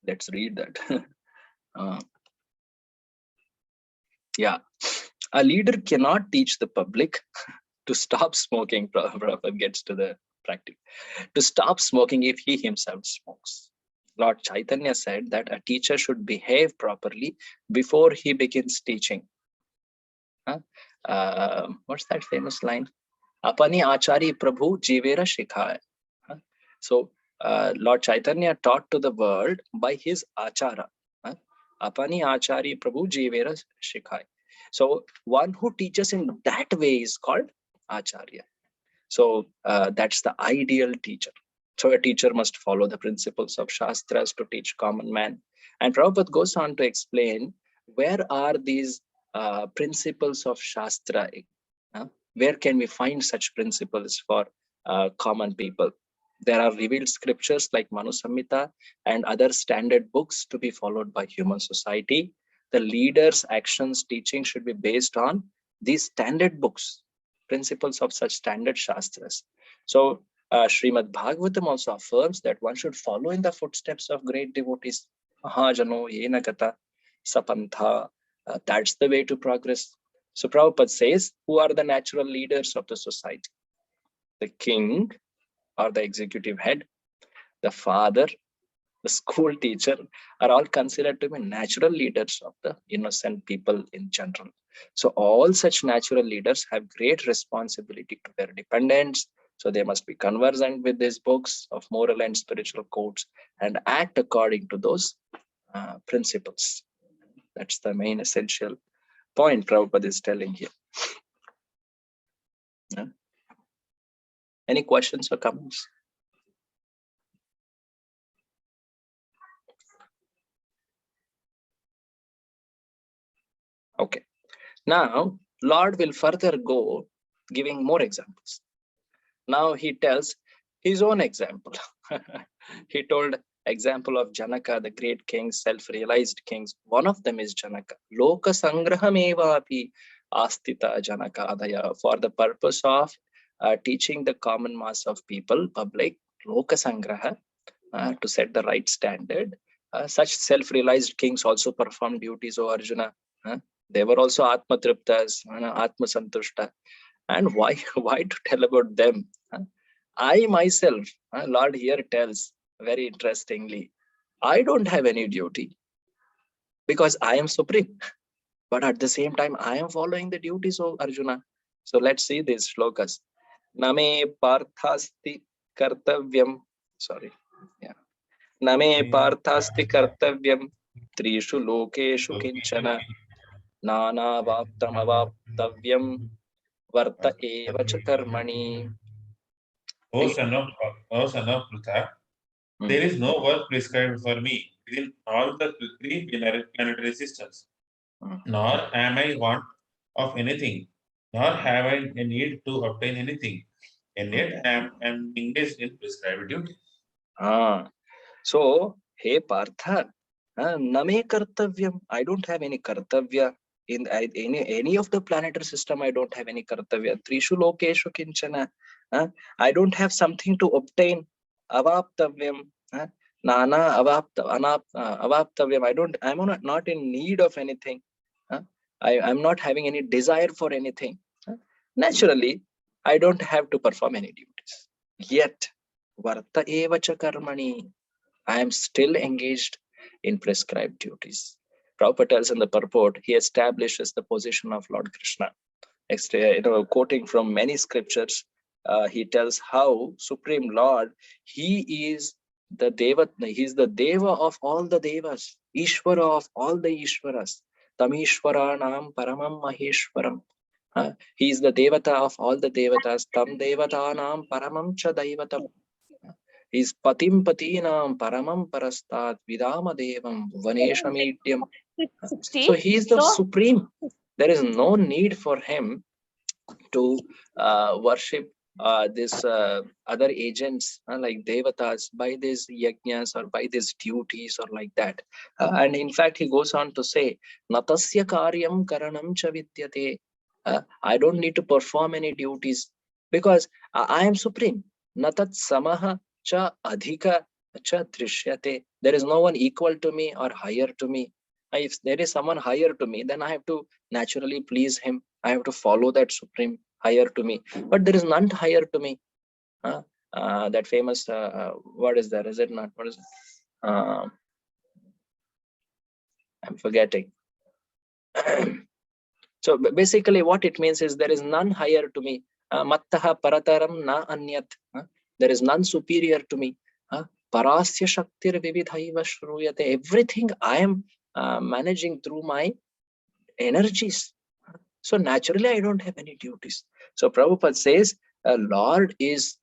Let's read that. Yeah, a leader cannot teach the public to stop smoking, Prabhupada gets to the practice. To stop smoking if he himself smokes. Lord Chaitanya said that a teacher should behave properly before he begins teaching. What's that famous line? Apani achari prabhu jivera shikhaya. So Lord Chaitanya taught to the world by his achara. Apani achari prabhu jivera shikhaya. So one who teaches in that way is called acharya. So that's the ideal teacher. So a teacher must follow the principles of Shastras to teach common man. And Prabhupada goes on to explain where are these principles of Shastra? Where can we find such principles for common people? There are revealed scriptures like Manu Samhita and other standard books to be followed by human society. The leader's actions, teaching should be based on these standard books, principles of such standard Shastras. So Srimad Bhagavatam also affirms that one should follow in the footsteps of great devotees. Mahajano yena kata sapantha. That's the way to progress. So Prabhupada says, who are the natural leaders of the society? The king or the executive head, the father, the school teacher are all considered to be natural leaders of the innocent people in general. So all such natural leaders have great responsibility to their dependents. So they must be conversant with these books of moral and spiritual codes and act according to those principles. That's the main essential point Prabhupada is telling here. Any questions or comments? Okay. Now, Lord will further go giving more examples. Now he tells his own example. He told example of Janaka, the great king, self-realized kings. One of them is Janaka. Loka sangraham api astita Janaka adaya. For the purpose of teaching the common mass of people, public, Loka sangraha, to set the right standard. Such self-realized kings also perform duties, O Arjuna. They were also Atma Triptas, Atma Santushta. And why to tell about them? I myself, Lord here tells very interestingly, I don't have any duty because I am supreme. But at the same time, I am following the duties of Arjuna. So let's see these shlokas. Name parthasti kartavyam. Sorry. Yeah. Name parthasti kartavyam trishu lokeshu kinchana nana vaptam avaptavyam varta eva cha karmani. O son of Pritha, there is no work prescribed for me within all the three planetary systems. Nor am I want of anything, nor have I a need to obtain anything, and yet I am engaged in prescribed duty. So, hey Partha, name kartavyam. I don't have any kartavya in any of the planetary system. I don't have any kartavya. Trishu lokeshu kinchana. I don't have something to obtain. Avaptavyam. Nana avaptavyam. I'm not in need of anything. I'm not having any desire for anything. Naturally, I don't have to perform any duties. Yet, varta eva cha karmani. I am still engaged in prescribed duties. Prabhupada tells in the purport, he establishes the position of Lord Krishna. Quoting from many scriptures, he tells how Supreme Lord, he is the Deva, he is the Deva of all the Devas, Ishvara of all the Ishvaras, Tamishwaranam Paramam Maheshwaram. He is the Devata of all the Devatas, Tam Devatanam Paramam Cha Daivatam. He is Patim Patinam Paramam Parastat Vidama Devam Vaneshamityam. So he is the supreme. There is no need for him to worship these other agents like devatas by these yajnas or by these duties or like that. And in fact, he goes on to say, Natasya karyam karanam cha vidyate. I don't need to perform any duties because I am supreme. Natat samaha cha adhika cha drishyate. There is no one equal to me or higher to me. If there is someone higher to me, then I have to naturally please him. I have to follow that supreme higher to me, but there is none higher to me. That famous, what is that? Is it not? What is it? I'm forgetting. So basically what it means is there is none higher to me. Mattaha parataram na anyat. There is none superior to me. Parasya shaktir vividhaiva shruyate. Everything I am managing through my energies. So naturally I don't have any duties. So Prabhupada says Lord is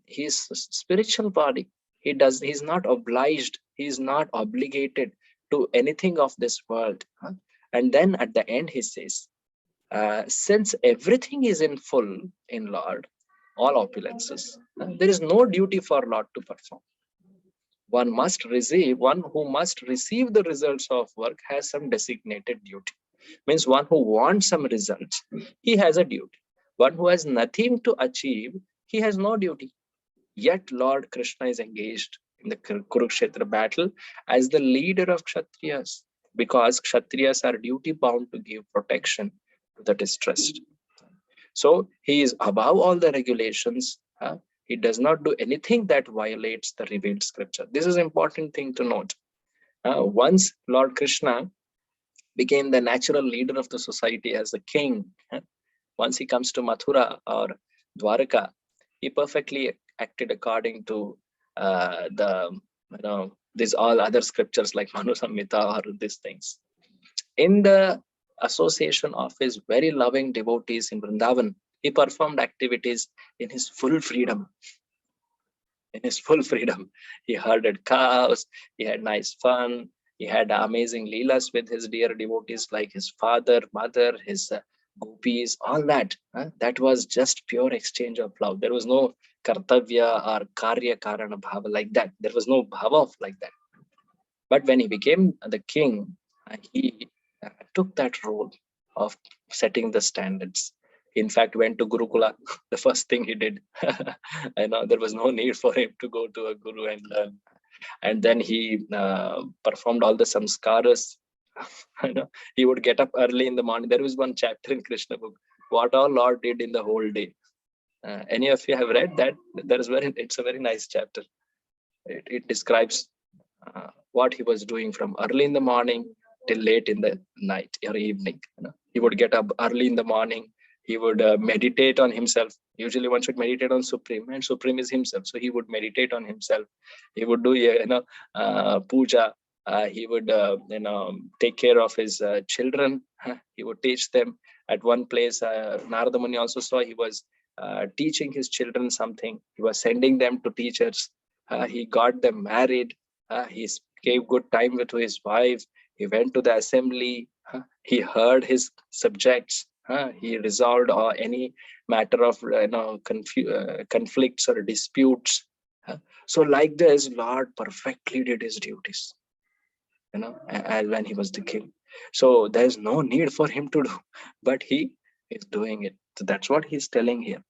his spiritual body. He's not obliged, he's not obligated to anything of this world. And then at the end he says, since everything is in full in Lord, all opulences, there is no duty for Lord to perform. One who must receive the results of work has some designated duty. Means one who wants some results, he has a duty. One who has nothing to achieve, he has no duty. Yet Lord Krishna is engaged in the Kurukshetra battle as the leader of Kshatriyas, because Kshatriyas are duty bound to give protection to the distressed. So he is above all the regulations. He does not do anything that violates the revealed scripture. This is an important thing to note. Once Lord Krishna became the natural leader of the society as a king, once he comes to Mathura or Dwaraka, he perfectly acted according to these all other scriptures like Manu Samhita or these things. In the association of his very loving devotees in Vrindavan, he performed activities in his full freedom. In his full freedom, he herded cows, he had nice fun, he had amazing leelas with his dear devotees like his father, mother, his gopis, all that. That was just pure exchange of love. There was no kartavya or karya karana bhava like that. There was no bhava like that. But when he became the king, he took that role of setting the standards. He in fact went to Gurukula. The first thing he did, there was no need for him to go to a guru and learn. And then he performed all the samskaras. He would get up early in the morning. There was one chapter in Krishna book, what all Lord did in the whole day. Any of you have read that? It's a very nice chapter. It describes what he was doing from early in the morning till late in the night or evening. He would get up early in the morning. He would meditate on himself. Usually one should meditate on Supreme, and Supreme is himself. So he would meditate on himself. He would do puja. He would take care of his children. He would teach them. At one place, Narada Muni also saw he was teaching his children something. He was sending them to teachers. He got them married. He gave good time to his wife. He went to the assembly. He heard his subjects. He resolved any matter of conflicts or disputes. So like this, Lord perfectly did his duties, as when he was the king. So there's no need for him to do, but he is doing it. So that's what he's telling here.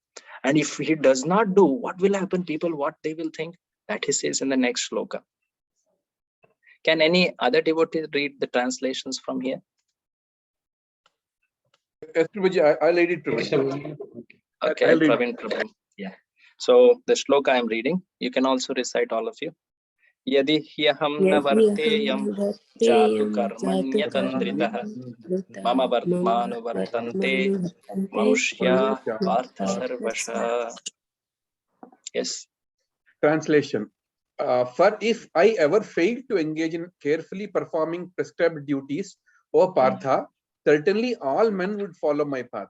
And if he does not do, what will happen? People, what they will think? That he says in the next shloka. Can any other devotee read the translations from here? Yes, Prabhuji, I'll read it, Prabhuji. Okay, Praveen Prabhu. Yeah. So the shloka I'm reading, you can also recite, all of you. Yadi hyaham na varteyam jatu karmanya tandritah mama vartmanu vartante manushya partha sarvasha. Yes. Translation. For if I ever fail to engage in carefully performing prescribed duties, O Partha, certainly all men would follow my path.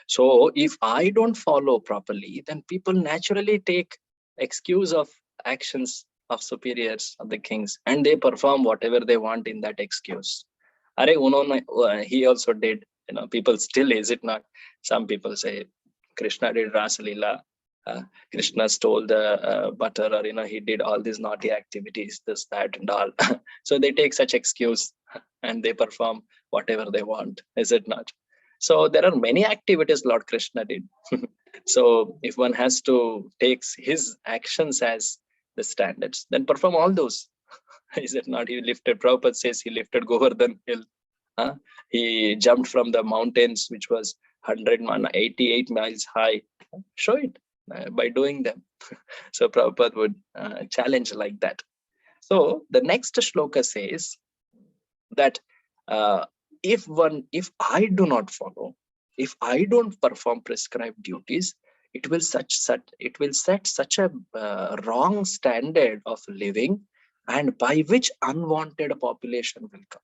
So if I don't follow properly, then people naturally take excuse of actions of superiors, of the kings, and they perform whatever they want in that excuse. He also did, people still, is it not? Some people say Krishna did Rasa Leela. Krishna stole the butter, or he did all these naughty activities, this, that, and all. So they take such excuse and they perform whatever they want, is it not? So there are many activities Lord Krishna did. So if one has to take his actions as the standards, then perform all those. Is it not? Prabhupada says he lifted Govardhan hill. He jumped from the mountains, which was 88 miles high. Show it by doing them. So Prabhupada would challenge like that. So the next shloka says that if I do not follow, if I don't perform prescribed duties, it will set such a wrong standard of living, and by which unwanted population will come.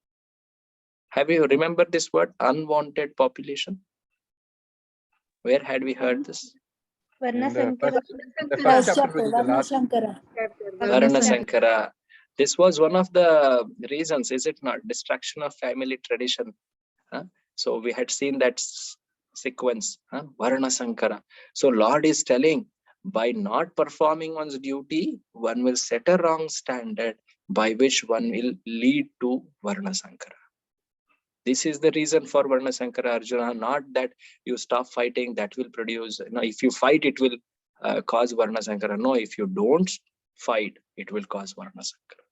Have you remembered this word, unwanted population? Where had we heard this? In the first chapter, the last. Varna Sankara. This was one of the reasons, is it not? Destruction of family tradition. So we had seen that sequence, Varna Sankara. So Lord is telling, by not performing one's duty, one will set a wrong standard by which one will lead to Varna Sankara. This is the reason for Varna Sankara, Arjuna, not that you stop fighting, that will produce, if you fight, it will cause Varna Sankara. No, if you don't fight, it will cause Varna Sankara.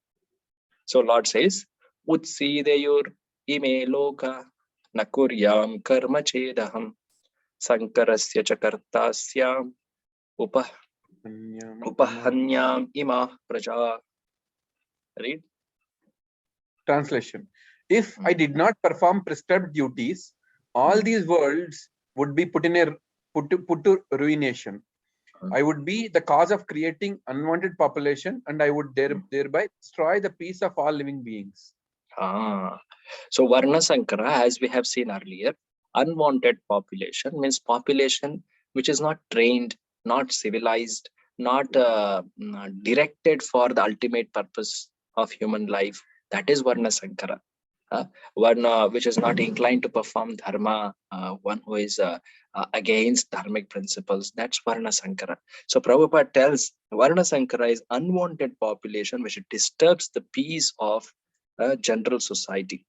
So Lord says, Utsideyur ime loka nakuryam karma chedaham sankarasya chakartasyam upahanyam ima praja. Read. Translation. If I did not perform prescribed duties, all these worlds would be put to ruination. I would be the cause of creating unwanted population, and I would thereby destroy the peace of all living beings. So Varna Sankara, as we have seen earlier, unwanted population means population which is not trained, not civilized, not directed for the ultimate purpose of human life. That is Varna Sankara. One which is not inclined to perform dharma, one who is against dharmic principles. That's Varna Sankara. So Prabhupada tells Varna Sankara is unwanted population which disturbs the peace of general society.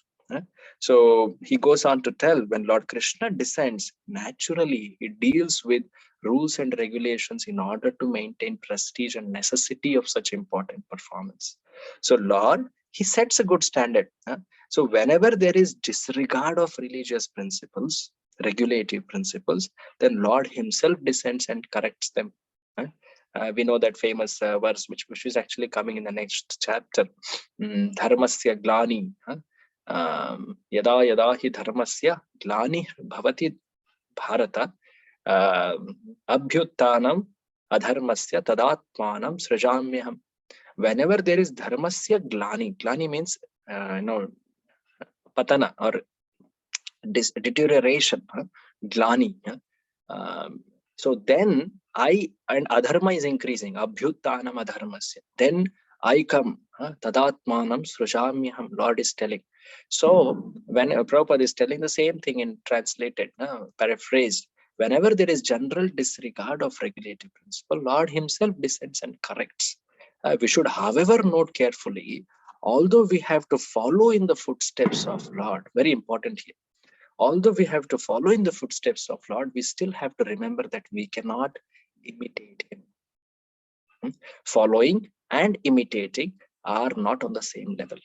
So he goes on to tell, when Lord Krishna descends, naturally he deals with rules and regulations in order to maintain prestige and necessity of such important performance. So Lord, he sets a good standard. So whenever there is disregard of religious principles, regulative principles, then Lord himself descends and corrects them. We know that famous verse which is actually coming in the next chapter. Dharmasya glani. Yada yada hi dharmasya glani bhavati bharata abhyuttanam adharmasya tadatmanam srajamyaham. Whenever there is dharmasya glani means patana or deterioration, glani. So then and adharma is increasing, abhyuttanam adharmasya. Then I come, tadatmanam srujamyaham, Lord is telling. So when Prabhupada is telling the same thing in translated, paraphrased, whenever there is general disregard of regulative principle, Lord himself descends and corrects. We should, however, note carefully, although we have to follow in the footsteps of Lord, very important here, although we have to follow in the footsteps of Lord, we still have to remember that we cannot imitate him. Following and imitating are not on the same level.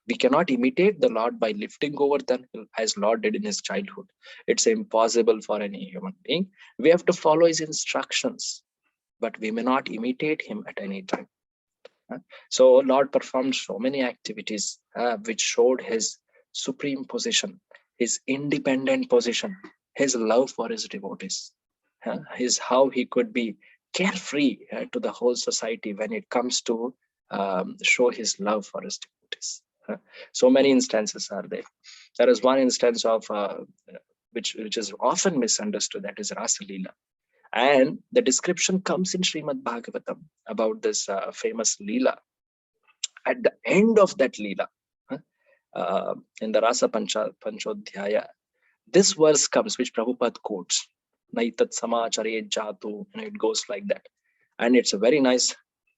We cannot imitate the Lord by lifting over the hill as Lord did in his childhood. It's impossible for any human being. We have to follow his instructions, but we may not imitate him at any time. So Lord performed so many activities which showed his supreme position, his independent position, his love for his devotees, his how he could be carefree to the whole society when it comes to show his love for his devotees. So many instances are there. There is one instance of which is often misunderstood, that is Rasa Leela. And the description comes in Srimad Bhagavatam about this famous Leela. At the end of that Leela, in the Rasa Panchodhyaya, this verse comes, which Prabhupada quotes, Naitat Samachare Jatu, it goes like that. And it's a very nice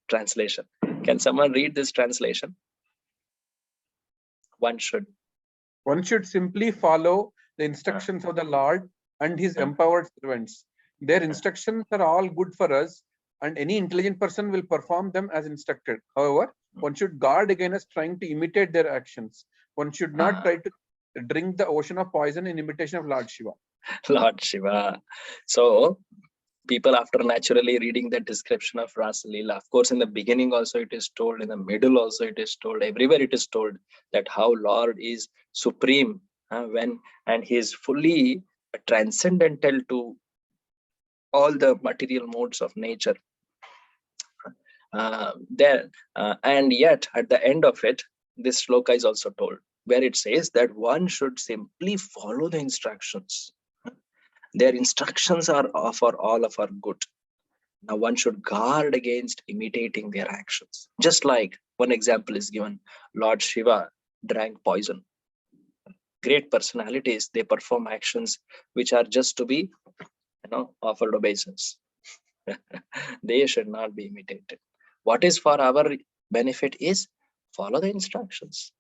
translation. Can someone read this translation? One should simply follow the instructions of the Lord and his empowered servants. Their instructions are all good for us, and any intelligent person will perform them as instructed. However, one should guard against trying to imitate their actions. One should not try to drink the ocean of poison in imitation of Lord Shiva. Lord Shiva. So people, after naturally reading the description of Rasa Leela, of course, in the beginning also it is told, in the middle also it is told, everywhere it is told that how Lord is supreme and he is fully transcendental to all the material modes of nature. And yet at the end of it, this shloka is also told, where it says that one should simply follow the instructions. Their instructions are for all of our good. Now one should guard against imitating their actions. Just like one example is given, Lord Shiva drank poison. Great personalities, they perform actions which are just to be, offered obeisance. They should not be imitated. What is for our benefit is follow the instructions.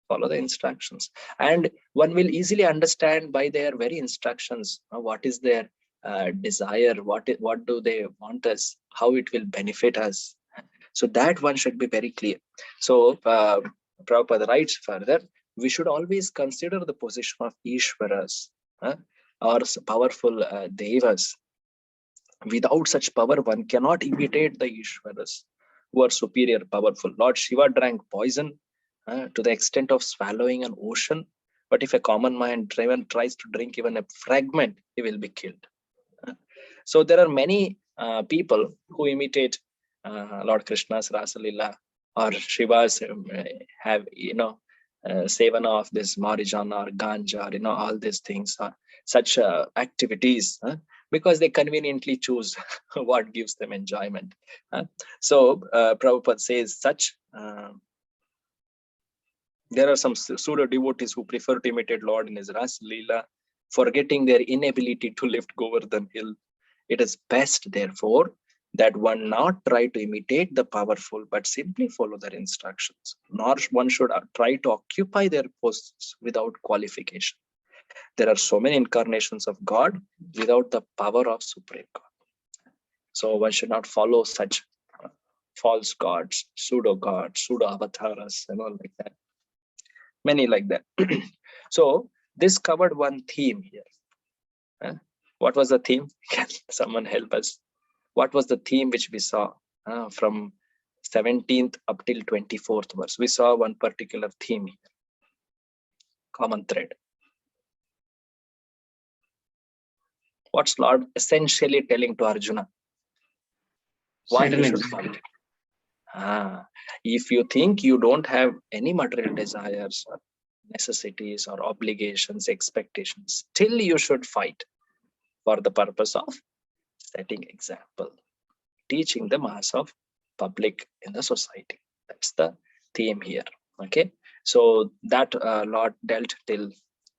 Follow the instructions, and one will easily understand by their very instructions what is their desire, what do they want us, how it will benefit us. So that one should be very clear. So Prabhupada writes further, we should always consider the position of Ishwaras or powerful devas. Without such power, one cannot imitate the Ishwaras who are superior, powerful. Lord Shiva drank poison to the extent of swallowing an ocean. But if a common man tries to drink even a fragment, he will be killed. So there are many people who imitate Lord Krishna's Rasa Leela or Shiva's have, sevana of this marijuana or ganja, or, all these things, such activities, because they conveniently choose what gives them enjoyment. So Prabhupada says such there are some pseudo devotees who prefer to imitate Lord in his Rasa Leela, forgetting their inability to lift Govardhan hill. It is best, therefore, that one not try to imitate the powerful, but simply follow their instructions. Nor one should try to occupy their posts without qualification. There are so many incarnations of God without the power of Supreme God. So one should not follow such false gods, pseudo avatars, and all like that. Many like that. So this covered one theme here. What was the theme? Can someone help us? What was the theme which we saw from 17th up till 24th verse? We saw one particular theme here. Common thread. What's Lord essentially telling to Arjuna? Why he should fight? If you think you don't have any material desires or necessities or obligations, expectations, still you should fight for the purpose of setting example, teaching the mass of public in the society. That's the theme here. Okay, so that Lord dealt till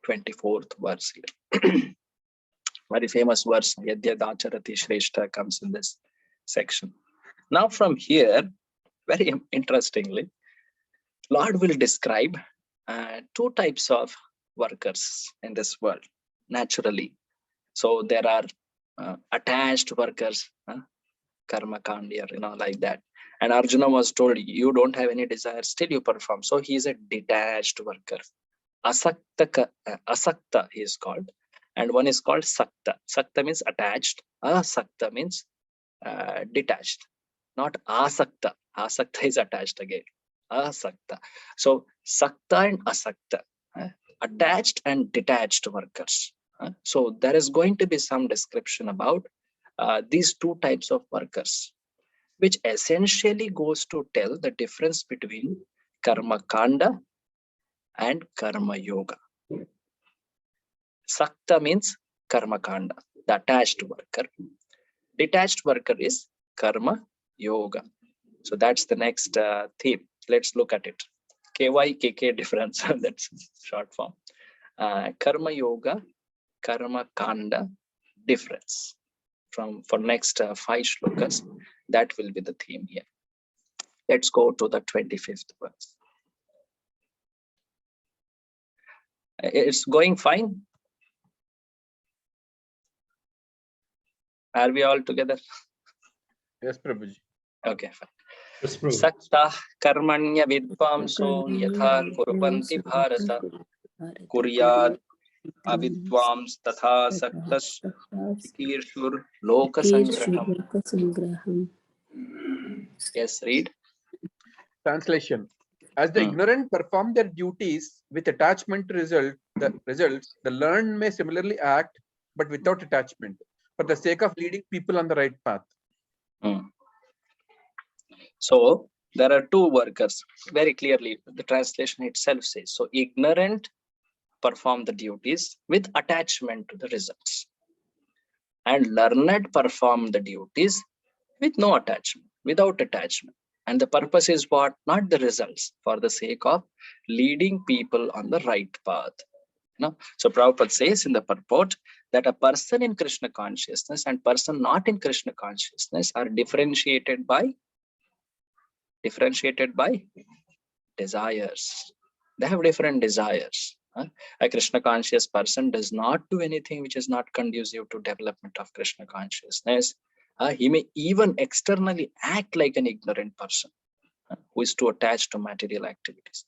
24th verse here. Very famous verse, Yadyad Acharati Shrestha, comes in this section. Now from here, very interestingly, Lord will describe two types of workers in this world, naturally. So there are attached workers, karma kandya, like that. And Arjuna was told, you don't have any desire, still you perform. So he is a detached worker. Asakta he is called. And one is called sakta. Sakta means attached. Asakta means detached. Not asakta. Asakta is attached again. Asakta. So sakta and asakta, attached and detached workers. So there is going to be some description about these two types of workers, which essentially goes to tell the difference between karma kanda and karma yoga. Sakta means karma kanda, the attached worker. Detached worker is karma yoga. So that's the next theme. Let's look at it. KY, KK difference, that's short form. Karma yoga, karma kanda difference. For next 5 shlokas, that will be the theme here. Let's go to the 25th verse. It's going fine. Are we all together? Yes, Prabhuji. Okay, fine. Sakta karmanya vidvamso yatha kurvanti bharata kuryad avidvams tatha saktas chikirshur lokasangraham. Yes, read. Translation. As the ignorant perform their duties with attachment to results, the learned may similarly act, but without attachment, for the sake of leading people on the right path. So there are two workers, very clearly the translation itself says. So ignorant perform the duties with attachment to the results, and learned perform the duties with no attachment, without attachment. And the purpose is what? Not the results, for the sake of leading people on the right path. No? So Prabhupada says in the purport that a person in Krishna consciousness and person not in Krishna consciousness are differentiated by desires. They have different desires. A Krishna conscious person does not do anything which is not conducive to development of Krishna consciousness. He may even externally act like an ignorant person who is too attached to material activities.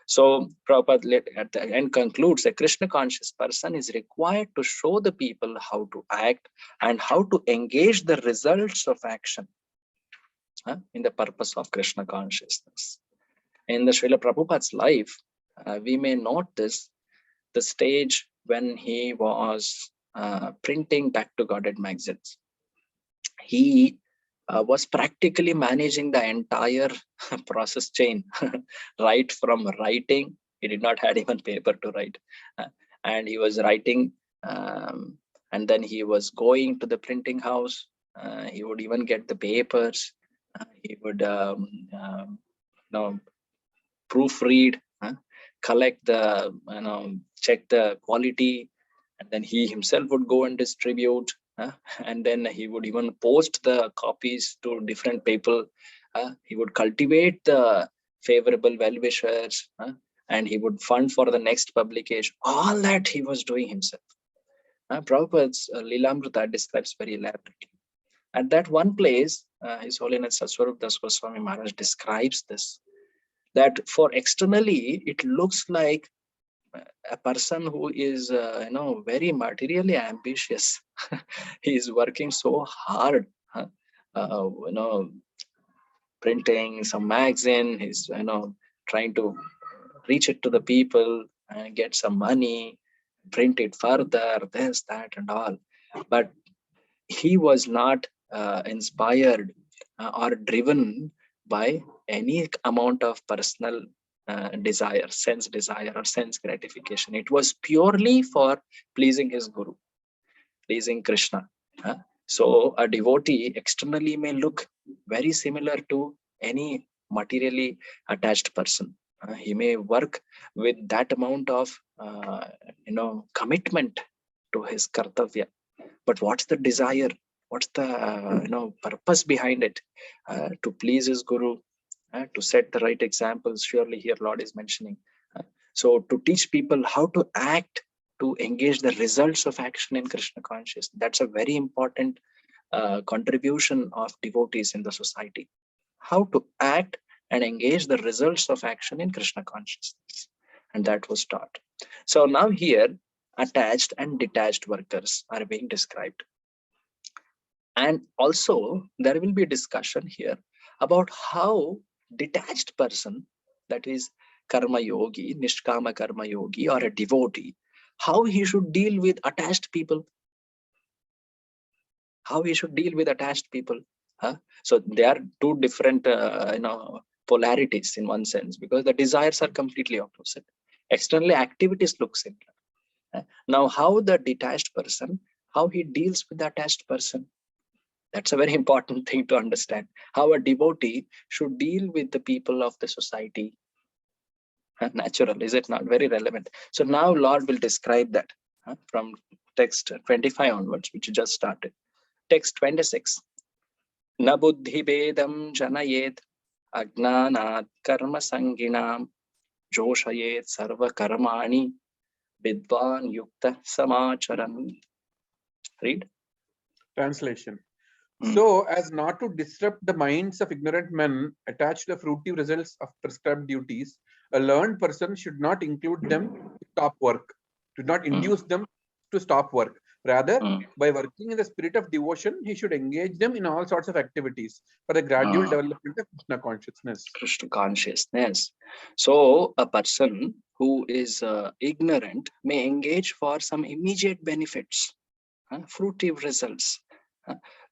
So Prabhupada at the end concludes that Krishna conscious person is required to show the people how to act and how to engage the results of action in the purpose of Krishna consciousness. In the Srila Prabhupada's life, we may note this, the stage when he was printing Back to Godhead magazines. He was practically managing the entire process chain, right from writing. He did not have even paper to write. And he was writing, and then he was going to the printing house. He would even get the papers. He would proofread, collect the, check the quality, and then he himself would go and distribute. And then he would even post the copies to different people. He would cultivate the favorable well-wishers, and he would fund for the next publication. All that he was doing himself. Prabhupada's Lilamrita describes very elaborately. At that one place, His Holiness Satsvarup Das Goswami Maharaj describes this, that for externally it looks like a person who is very materially ambitious. He is working so hard, printing some magazine. He's trying to reach it to the people and get some money, print it further, this, that, and all. But he was not inspired or driven by any amount of personal desire, sense desire or sense gratification. It was purely for pleasing his Guru, pleasing Krishna. So a devotee externally may look very similar to any materially attached person. He may work with that amount of commitment to his kartavya. But what's the desire? What's the purpose behind it? To please his Guru, to set the right examples. Surely here Lord is mentioning. So to teach people how to act, to engage the results of action in Krishna consciousness. That's a very important contribution of devotees in the society. How to act and engage the results of action in Krishna consciousness. And that was taught. So now here, attached and detached workers are being described. And also there will be a discussion here about how detached person, that is karma yogi, nishkama karma yogi, or a devotee, how he should deal with attached people. How he should deal with attached people. So there are two different polarities in one sense, because the desires are completely opposite. Externally activities look similar. Now how the detached person, how he deals with the attached person, that's a very important thing to understand. How a devotee should deal with the people of the society. Natural, is it not? Very relevant. So now Lord will describe that from text 25 onwards, which just started. Text 26. Na buddhi bedam janayet agnanat karma sanginam joshayet sarva karmani vidvan yukta samacharan. Read. Translation. So as not to disrupt the minds of ignorant men attached to the fruitive results of prescribed duties, a learned person should not include them in top work. Do not induce them to stop work. Rather, Mm. by working in the spirit of devotion, he should engage them in all sorts of activities for the gradual development of Krishna consciousness. Krishna consciousness. So a person who is ignorant may engage for some immediate benefits, fruitive results.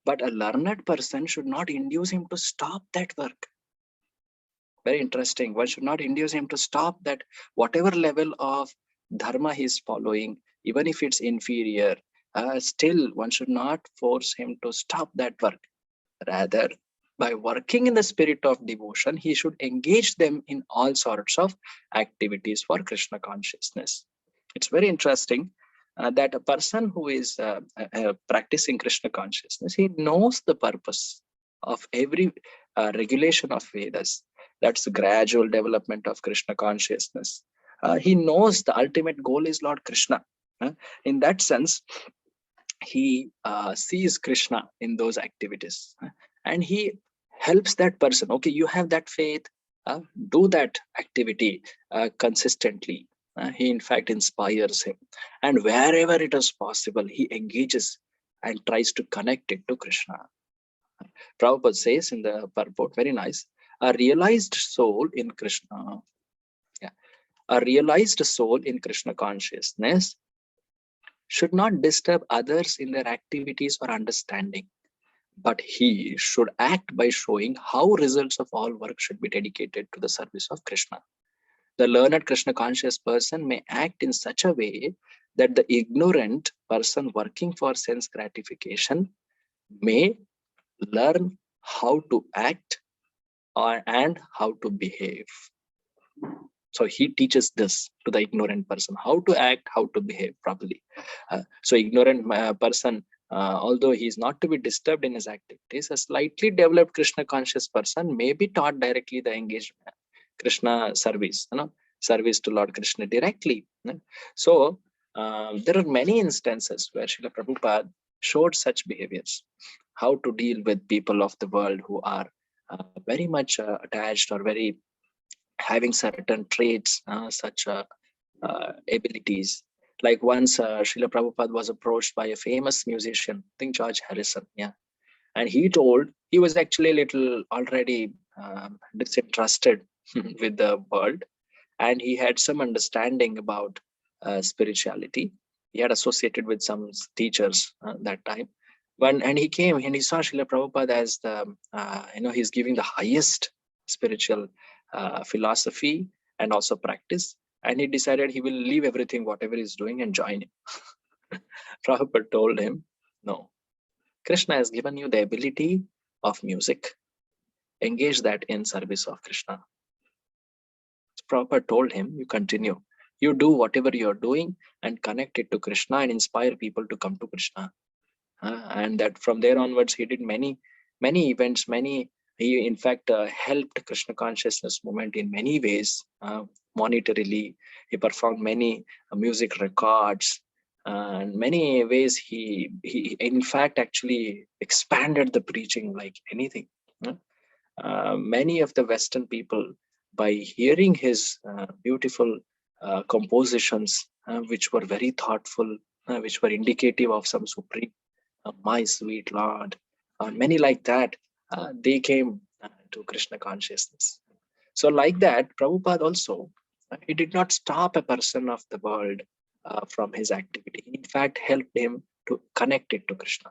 But a learned person should not induce him to stop that work. Very interesting. One should not induce him to stop that whatever level of dharma he is following, even if it's inferior, still one should not force him to stop that work. Rather, by working in the spirit of devotion, he should engage them in all sorts of activities for Krishna consciousness. It's very interesting that a person who is practicing Krishna consciousness, he knows the purpose of every regulation of Vedas. That's the gradual development of Krishna consciousness. He knows the ultimate goal is Lord Krishna. In that sense, he sees Krishna in those activities, and he helps that person. Okay, you have that faith, do that activity consistently. He in fact inspires him, and wherever it is possible, he engages and tries to connect it to Krishna. Prabhupada says in the purport, very nice, a realized soul in Krishna, a realized soul in Krishna consciousness should not disturb others in their activities or understanding, but he should act by showing how results of all work should be dedicated to the service of Krishna. The learned Krishna conscious person may act in such a way that the ignorant person working for sense gratification may learn how to act and how to behave. So he teaches this to the ignorant person, how to act, how to behave properly. So ignorant person, although he is not to be disturbed in his activities, a slightly developed Krishna conscious person may be taught directly the engagement, Krishna service, service to Lord Krishna directly. So there are many instances where Srila Prabhupada showed such behaviors, how to deal with people of the world who are very much attached or very having certain traits, such abilities. Like once Srila Prabhupada was approached by a famous musician, I think George Harrison, and he told he was actually a little already disinterested with the world, and he had some understanding about spirituality. He had associated with some teachers that time. And he came and he saw Srila Prabhupada as the, he's giving the highest spiritual philosophy and also practice. And he decided he will leave everything, whatever he's doing, and join him. Prabhupada told him, no, Krishna has given you the ability of music. Engage that in service of Krishna. So Prabhupada told him, you continue. You do whatever you're doing and connect it to Krishna and inspire people to come to Krishna. And that from there onwards, he did many events, he in fact helped Krishna consciousness movement in many ways, monetarily. He performed many music records, and many ways he in fact actually expanded the preaching like anything. Many of the Western people, by hearing his beautiful compositions, which were very thoughtful, which were indicative of some supreme, my sweet Lord, many like that, they came to Krishna consciousness. So like that, Prabhupada also, he did not stop a person of the world from his activity. He in fact helped him to connect it to Krishna.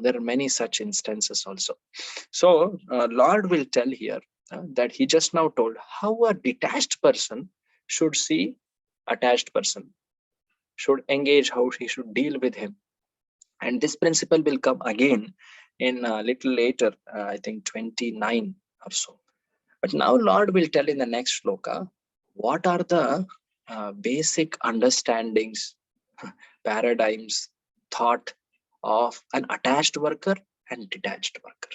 There are many such instances also. So Lord will tell here that he just now told how a detached person should see attached person, should engage, how he should deal with him. And this principle will come again in a little later, I think 29 or so. But now Lord will tell in the next shloka, what are the basic understandings, paradigms, thought of an attached worker and detached worker.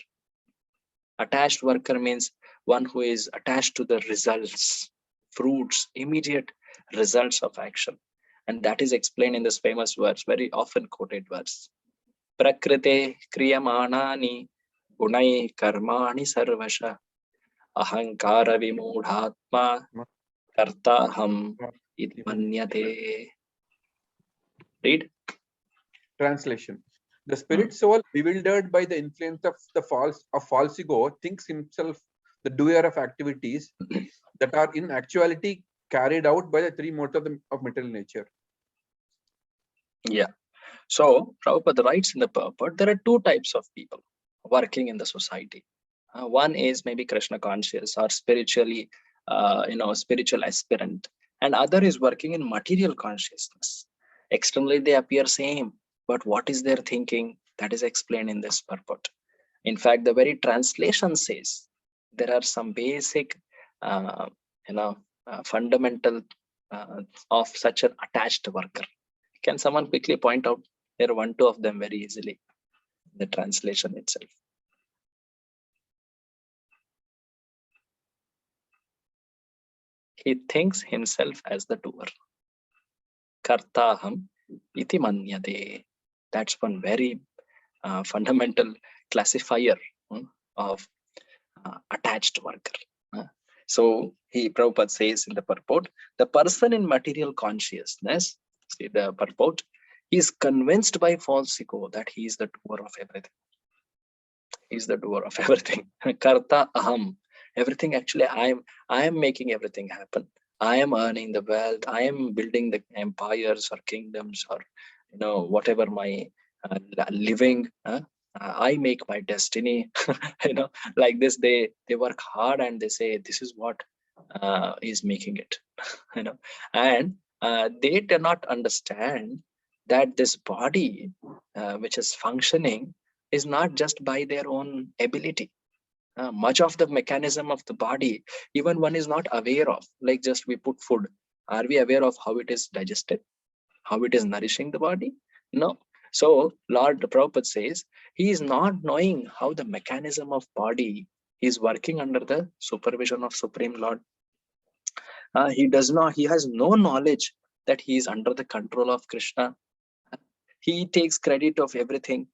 Attached worker means one who is attached to the results, fruits, immediate results of action. And that is explained in this famous verse, very often quoted verse. Prakrite kriyamanani gunai karmani sarvasha ahankara vimudhatma kartaham iti manyate. Read. Translation. The spirit soul, bewildered by the influence of the false ego, thinks himself the doer of activities that are in actuality carried out by the three modes of material nature. Yeah. So Prabhupada writes in the purport, there are two types of people working in the society. One is maybe Krishna conscious or spiritually, spiritual aspirant, and other is working in material consciousness. Externally, they appear same, but what is their thinking? That is explained in this purport. In fact, the very translation says there are some basic, fundamental of such an attached worker. Can someone quickly point out there one, two of them very easily? The translation itself. He thinks himself as the doer. Kartaham iti manyate. That's one very fundamental classifier of attached worker. So Prabhupada says in the purport, the person in material consciousness, see the purport, is convinced by false ego that he is the doer of everything. He is the doer of everything. Karta aham. Everything actually I am making everything happen. I am earning the wealth. I am building the empires or kingdoms or whatever my living. I make my destiny. Like this. They work hard and they say this is what is making it. And they do not understand that this body, which is functioning, is not just by their own ability. Much of the mechanism of the body, even one is not aware of. Like just we put food. Are we aware of how it is digested? How it is nourishing the body? No. So Lord Prabhupada says he is not knowing how the mechanism of body is working under the supervision of Supreme Lord. He has no knowledge that he is under the control of Krishna. He takes credit of everything.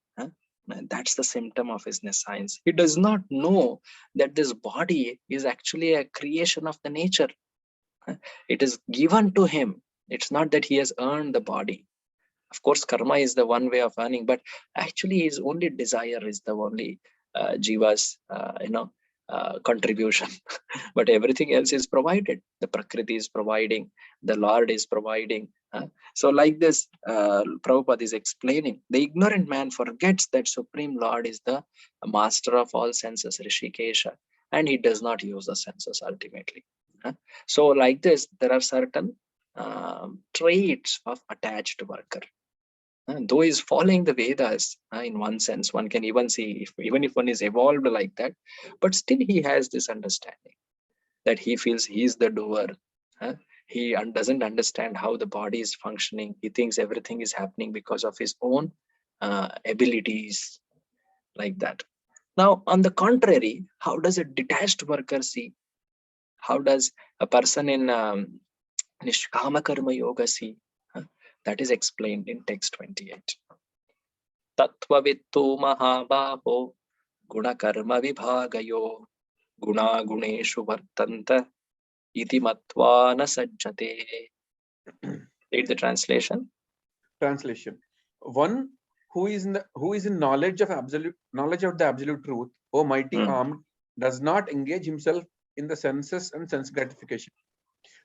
That's the symptom of his nescience. He does not know that this body is actually a creation of the nature. It is given to him. It's not that he has earned the body. Of course, karma is the one way of earning, but actually his only desire is the only jiva's, contribution. But everything else is provided. The Prakriti is providing, the Lord is providing. So like this, Prabhupada is explaining, the ignorant man forgets that Supreme Lord is the master of all senses, Rishikesha, and he does not use the senses ultimately. So like this, there are certain traits of attached worker. Though he is following the Vedas, in one sense, one can even see, even if one is evolved like that, but still he has this understanding that he feels he is the doer. He doesn't understand how the body is functioning. He thinks everything is happening because of his own abilities, like that. Now, on the contrary, how does a detached worker see? How does a person in Nishkama Karma Yoga see? That is explained in text 28. Tattva vittu mahabaho guna karma vibhagayo guna guneshu vartanta iti matva na sajjate. Read the translation. Translation. One who is in knowledge of the absolute truth, O mighty armed, does not engage himself in the senses and sense gratification,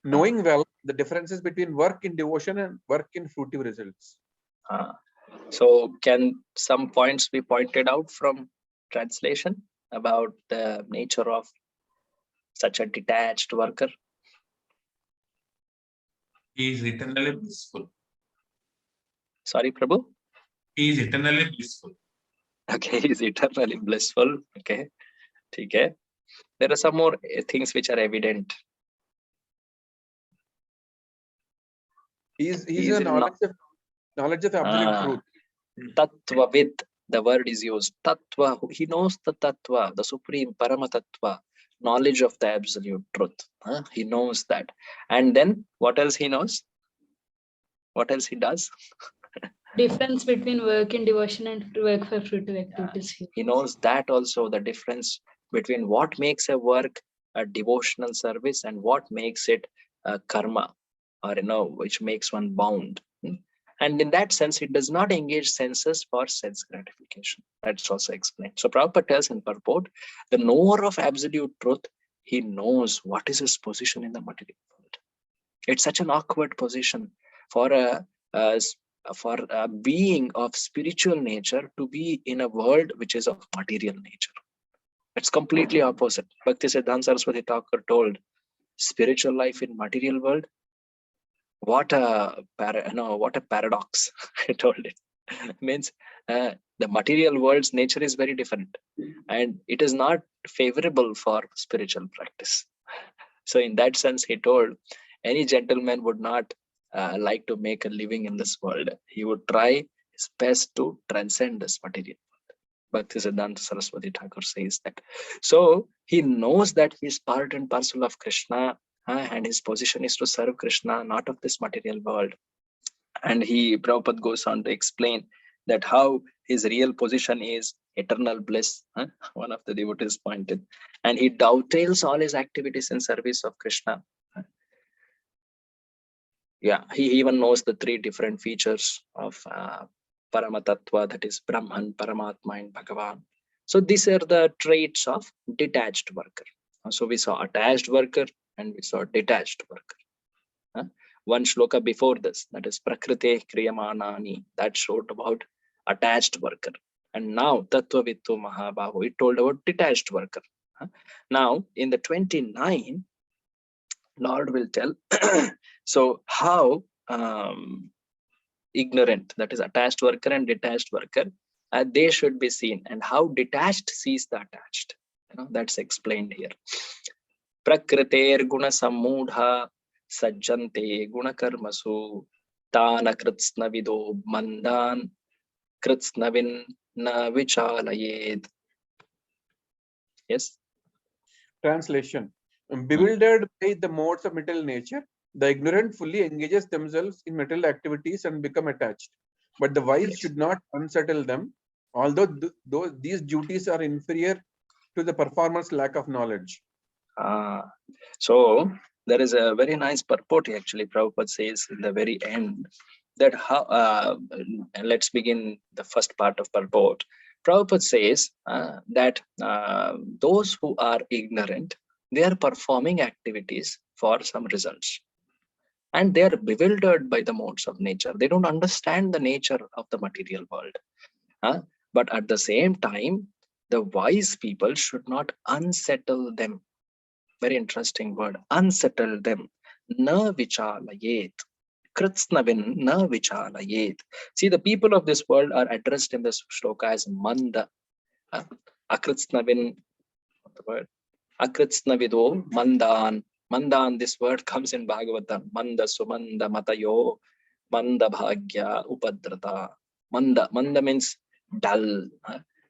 knowing well the differences between work in devotion and work in fruitive results. So can some points be pointed out from translation about the nature of such a detached worker? He is eternally blissful. Sorry, Prabhu? He is eternally blissful. Okay, he is eternally blissful. Okay. Okay. There are some more things which are evident. He's a knowledge of absolute truth. Tattvavit, the word is used. Tattva, he knows the tattva, the supreme Parama-tattva, knowledge of the absolute truth. He knows that. And then what else he knows? What else he does? Difference between work in devotion and work for fruitive activities. He knows that also, the difference between what makes a work a devotional service and what makes it a karma, or which makes one bound. And in that sense, it does not engage senses for sense gratification. That's also explained. So Prabhupada tells in purport, the knower of absolute truth, he knows what is his position in the material world. It's such an awkward position for a being of spiritual nature to be in a world which is of material nature. It's completely opposite. Bhaktisiddhanta Saraswati Thakur told, spiritual life in material world, what a paradox. I told it. Means the material world's nature is very different, and it is not favorable for spiritual practice. So in that sense, he told, any gentleman would not like to make a living in this world. He would try his best to transcend this material world. Bhaktisiddhanta Saraswati Thakur says that. So he knows that he is part and parcel of Krishna, and his position is to serve Krishna, not of this material world. And Prabhupada goes on to explain that how his real position is eternal bliss. One of the devotees pointed. And he dovetails all his activities in service of Krishna. Yeah, he even knows the three different features of Paramatattva, that is Brahman, Paramatma, and Bhagavan. So these are the traits of detached worker. So we saw attached worker and we saw detached worker. One shloka before this, that is Prakrite Kriyamanani, that showed about attached worker. And now Tattvavittu Mahabhavu, it told about detached worker. Now in the 29, Lord will tell so how ignorant, that is attached worker and detached worker, they should be seen, and how detached sees the attached. That's explained here. Prakriter guna sammudha sajjante guna karmasu tana kritsna vido mandan kritsnavin na vichalayed. Yes. Translation. Bewildered by the modes of material nature, the ignorant fully engages themselves in material activities and become attached. But the wise should not unsettle them, although these duties are inferior to the performer's lack of knowledge. So there is a very nice purport actually. Prabhupada says in the very end that how, let's begin the first part of purport. Prabhupada says that those who are ignorant, they are performing activities for some results. And they are bewildered by the modes of nature. They don't understand the nature of the material world. But at the same time, the wise people should not unsettle them. Very interesting word, unsettle them. Na vichalayet. Kritsnavin na vichalayet. See, the people of this world are addressed in this shloka as manda. Akritsnavin, the word? Akritsnavido mandan. Mandan, this word comes in Bhagavatam. Manda sumanda matayo, manda bhagya upadrata. Manda. Manda means dull.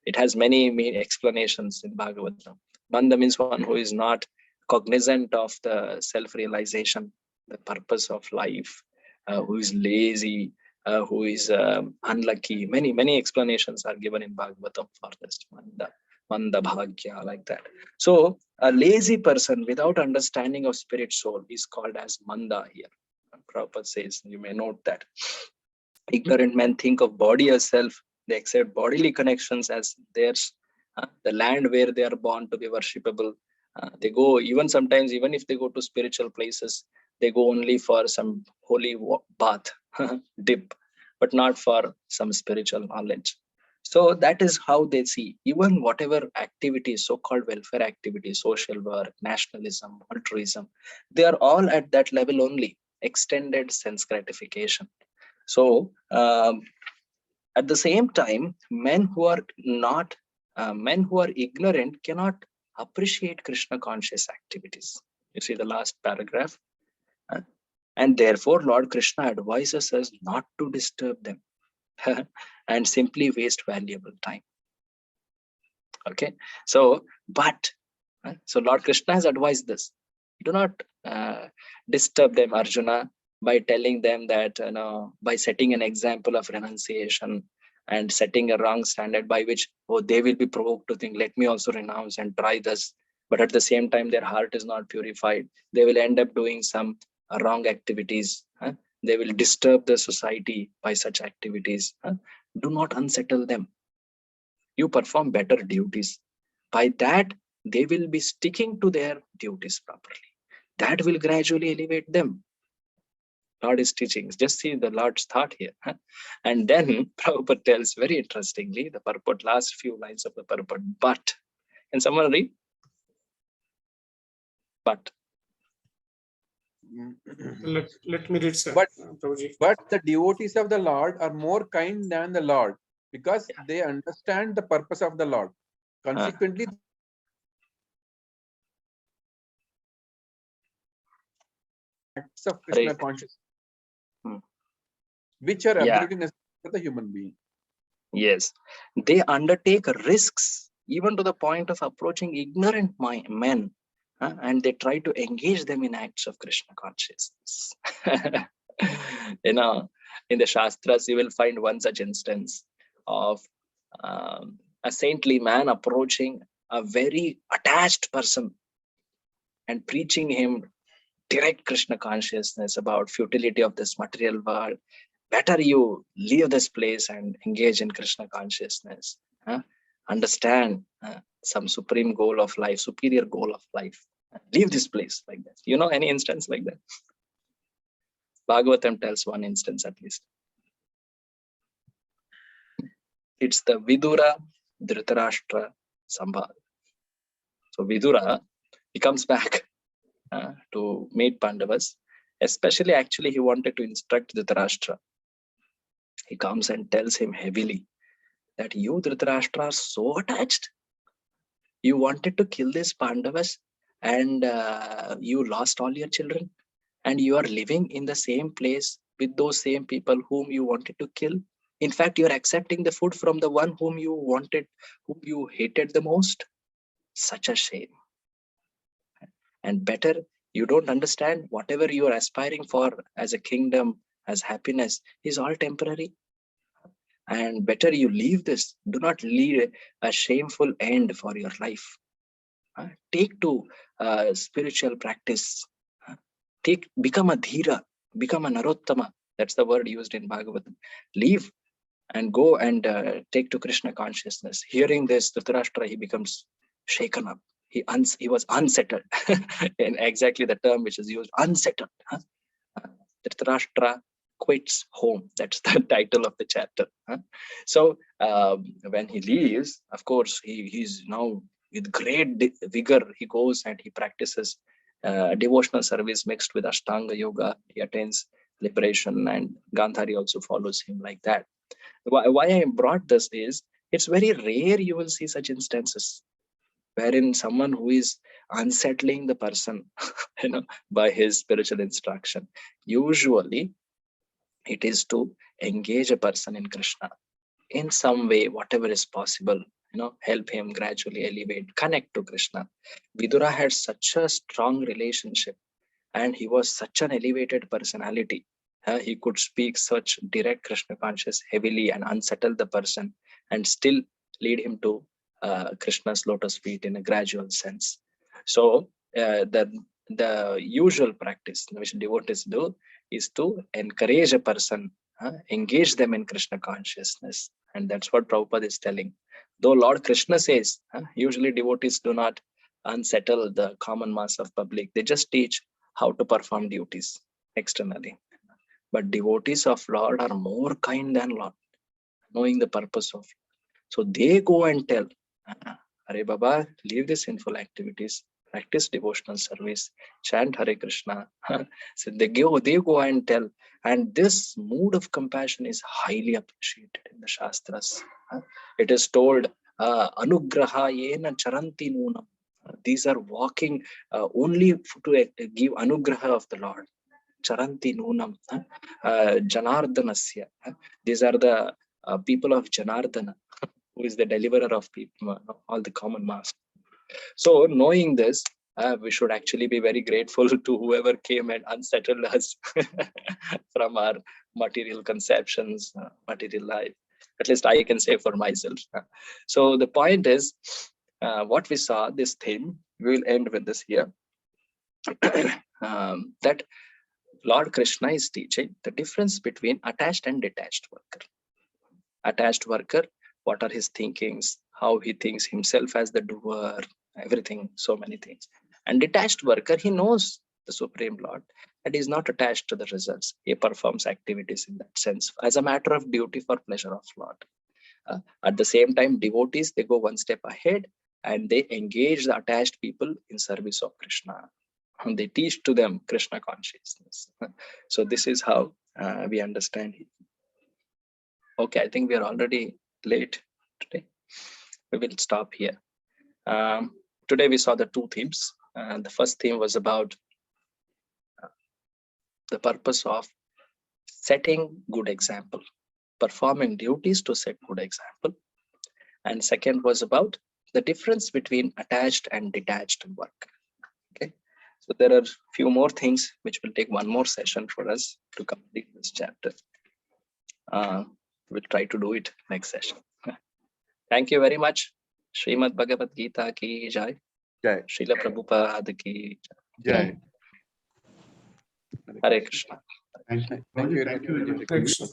It has many explanations in Bhagavatam. Manda means one who is not cognizant of the self-realization, the purpose of life, who is lazy, who is unlucky. Many explanations are given in Bhagavatam for this manda bhagya, like that. So a lazy person without understanding of spirit soul is called as manda here. Prabhupada says, you may note that. Ignorant men think of body as self. They accept bodily connections as theirs. The land where they are born to be worshipable. They go, even sometimes, even if they go to spiritual places, they go only for some holy bath, dip, but not for some spiritual knowledge. So that is how they see even whatever activities, so-called welfare activities, social work, nationalism, altruism, they are all at that level only, extended sense gratification. So at the same time, men who are ignorant cannot appreciate Krishna conscious activities. You see the last paragraph. And therefore, Lord Krishna advises us not to disturb them and simply waste valuable time. Okay, so Lord Krishna has advised this. Do not disturb them, Arjuna, by telling them that, by setting an example of renunciation and setting a wrong standard by which, they will be provoked to think, let me also renounce and try this. But at the same time, their heart is not purified. They will end up doing some wrong activities. They will disturb the society by such activities. Do not unsettle them. You perform better duties. By that, they will be sticking to their duties properly. That will gradually elevate them. Lord is teaching. Just see the Lord's thought here. And then Prabhupada tells very interestingly, the purport, last few lines of the purport, but. Can someone read? But. Let me read, sir. But- Prabhuji. But the devotees of the Lord are more kind than the Lord because they understand the purpose of the Lord. Consequently, acts of Krishna Right. consciousness, Hmm. which are Yeah. absolutely necessary for the human being. Yes, they undertake risks even to the point of approaching ignorant men, and they try to engage them in acts of Krishna consciousness. You know, in the Shastras, you will find one such instance of a saintly man approaching a very attached person and preaching him direct Krishna consciousness about futility of this material world. Better you leave this place and engage in Krishna consciousness. Understand some supreme goal of life, superior goal of life. Leave this place like that. You know any instance like that? Bhagavatam tells one instance at least. It's the Vidura Dhritarashtra Sambhad. So Vidura, he comes back to meet Pandavas. Especially, actually, he wanted to instruct Dhritarashtra. He comes and tells him heavily that you, Dhritarashtra, are so attached. You wanted to kill these Pandavas and you lost all your children. And you are living in the same place with those same people whom you wanted to kill. In fact, you are accepting the food from the one whom you wanted, whom you hated the most. Such a shame. And better, you don't understand whatever you are aspiring for as a kingdom, as happiness, is all temporary. And better you leave this. Do not lead a shameful end for your life. Take to spiritual practice. Become a dhira, become a narottama. That's the word used in Bhagavatam. Leave and go and take to Krishna consciousness. Hearing this, Dhritarashtra, he becomes shaken up. He was unsettled. In exactly the term which is used, unsettled. Dhritarashtra quits home. That's the title of the chapter. So when he leaves, of course, he's now with great vigor. He goes and he practices devotional service mixed with Ashtanga yoga. He attains liberation, and Gandhari also follows him like that. Why I brought this is, it's very rare you will see such instances wherein someone who is unsettling the person by his spiritual instruction. Usually it is to engage a person in Krishna in some way, whatever is possible, help him gradually elevate, connect to Krishna. Vidura had such a strong relationship and he was such an elevated personality. He could speak such direct Krishna conscious heavily and unsettle the person and still lead him to Krishna's lotus feet in a gradual sense. So the usual practice which devotees do is to encourage a person, engage them in Krishna consciousness. And that's what Prabhupada is telling. Though Lord Krishna says, usually devotees do not unsettle the common mass of public. They just teach how to perform duties externally. But devotees of Lord are more kind than Lord, knowing the purpose of. So they go and tell, Hare Baba, leave the sinful activities, practice devotional service, chant Hare Krishna. So they go and tell. And this mood of compassion is highly appreciated in the Shastras. It is told, Anugraha yena charanti nunam. These are walking only to give anugraha of the Lord. Charanti nunam, Janardanasya. These are the people of Janardana, who is the deliverer of people, all the common mass. So knowing this, we should actually be very grateful to whoever came and unsettled us from our material conceptions, material life. At least I can say for myself. So the point is, what we saw, this theme, we will end with this here, that Lord Krishna is teaching the difference between attached and detached worker. Attached worker, what are his thinkings, how he thinks himself as the doer, everything, so many things. And detached worker, he knows the Supreme Lord and is not attached to the results. He performs activities in that sense as a matter of duty for pleasure of Lord. At the same time, devotees, they go one step ahead and they engage the attached people in service of Krishna. And they teach to them Krishna consciousness. So this is how we understand it. Okay, I think we are already late today. We will stop here. Today we saw the two themes. The first theme was about the purpose of setting good example, performing duties to set good example. And second was about the difference between attached and detached work. Okay, so there are few more things which will take one more session for us to complete this chapter. We'll try to do it next session. Thank you very much. Srimad Bhagavad Gita ki jai. Jai. Srila Prabhupada ki Jai. Hare Krishna. Thank you. Thank you very Thank much. you very much. Hare Krishna.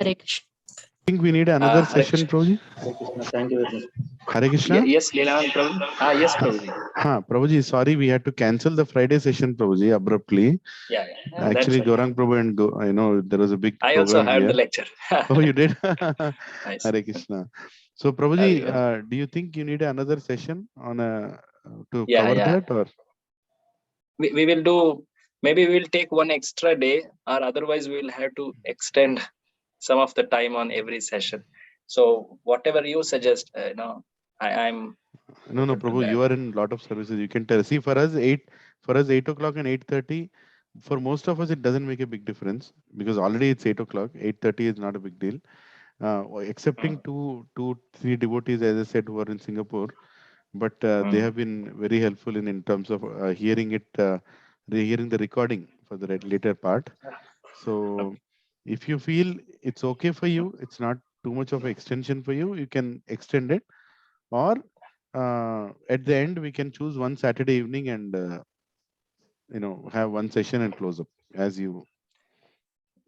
Hare Krishna. I think we need another Hare session, Krishna. Prabhuji. Thank you very much. Hare Krishna. Yes, Leelanand Prabhu. Yes, Prabhuji. Prabhuji, sorry, we had to cancel the Friday session, Prabhuji, abruptly. Yeah. Actually, that's right. Gaurang Prabhu and there was a big I also program heard here. the lecture. Oh, you did? Nice. Hare Krishna. So, Prabhuji, do you think you need another session on to cover that, or? We will do, maybe we will take one extra day, or otherwise we will have to extend some of the time on every session. So whatever you suggest, I'm No, open to Prabhu, that. you are in a lot of services. You can tell. See, for us 8 o'clock and 8:30. For most of us, it doesn't make a big difference because already it's 8 o'clock. 8:30 is not a big deal. Excepting two, 3 devotees, as I said, who are in Singapore, but they have been very helpful in terms of hearing it, hearing the recording for the later part. So, if you feel it's okay for you, it's not too much of an extension for you, you can extend it, or at the end we can choose one Saturday evening and have one session and close up as you.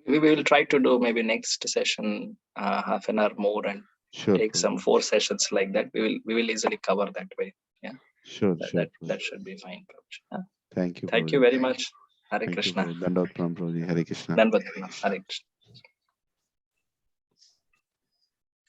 We will try to do maybe next session half an hour more and Sure, take Prabhu. some 4 sessions like that. We will easily cover that way. Yeah. Sure, That should be fine. Prabhu. Thank you. Thank you Prabhuji. very much. Hare Thank Krishna. you. Dandavat Pranam, Prabhuji. Hare Krishna. Dandavat Pranam. Hare Krishna.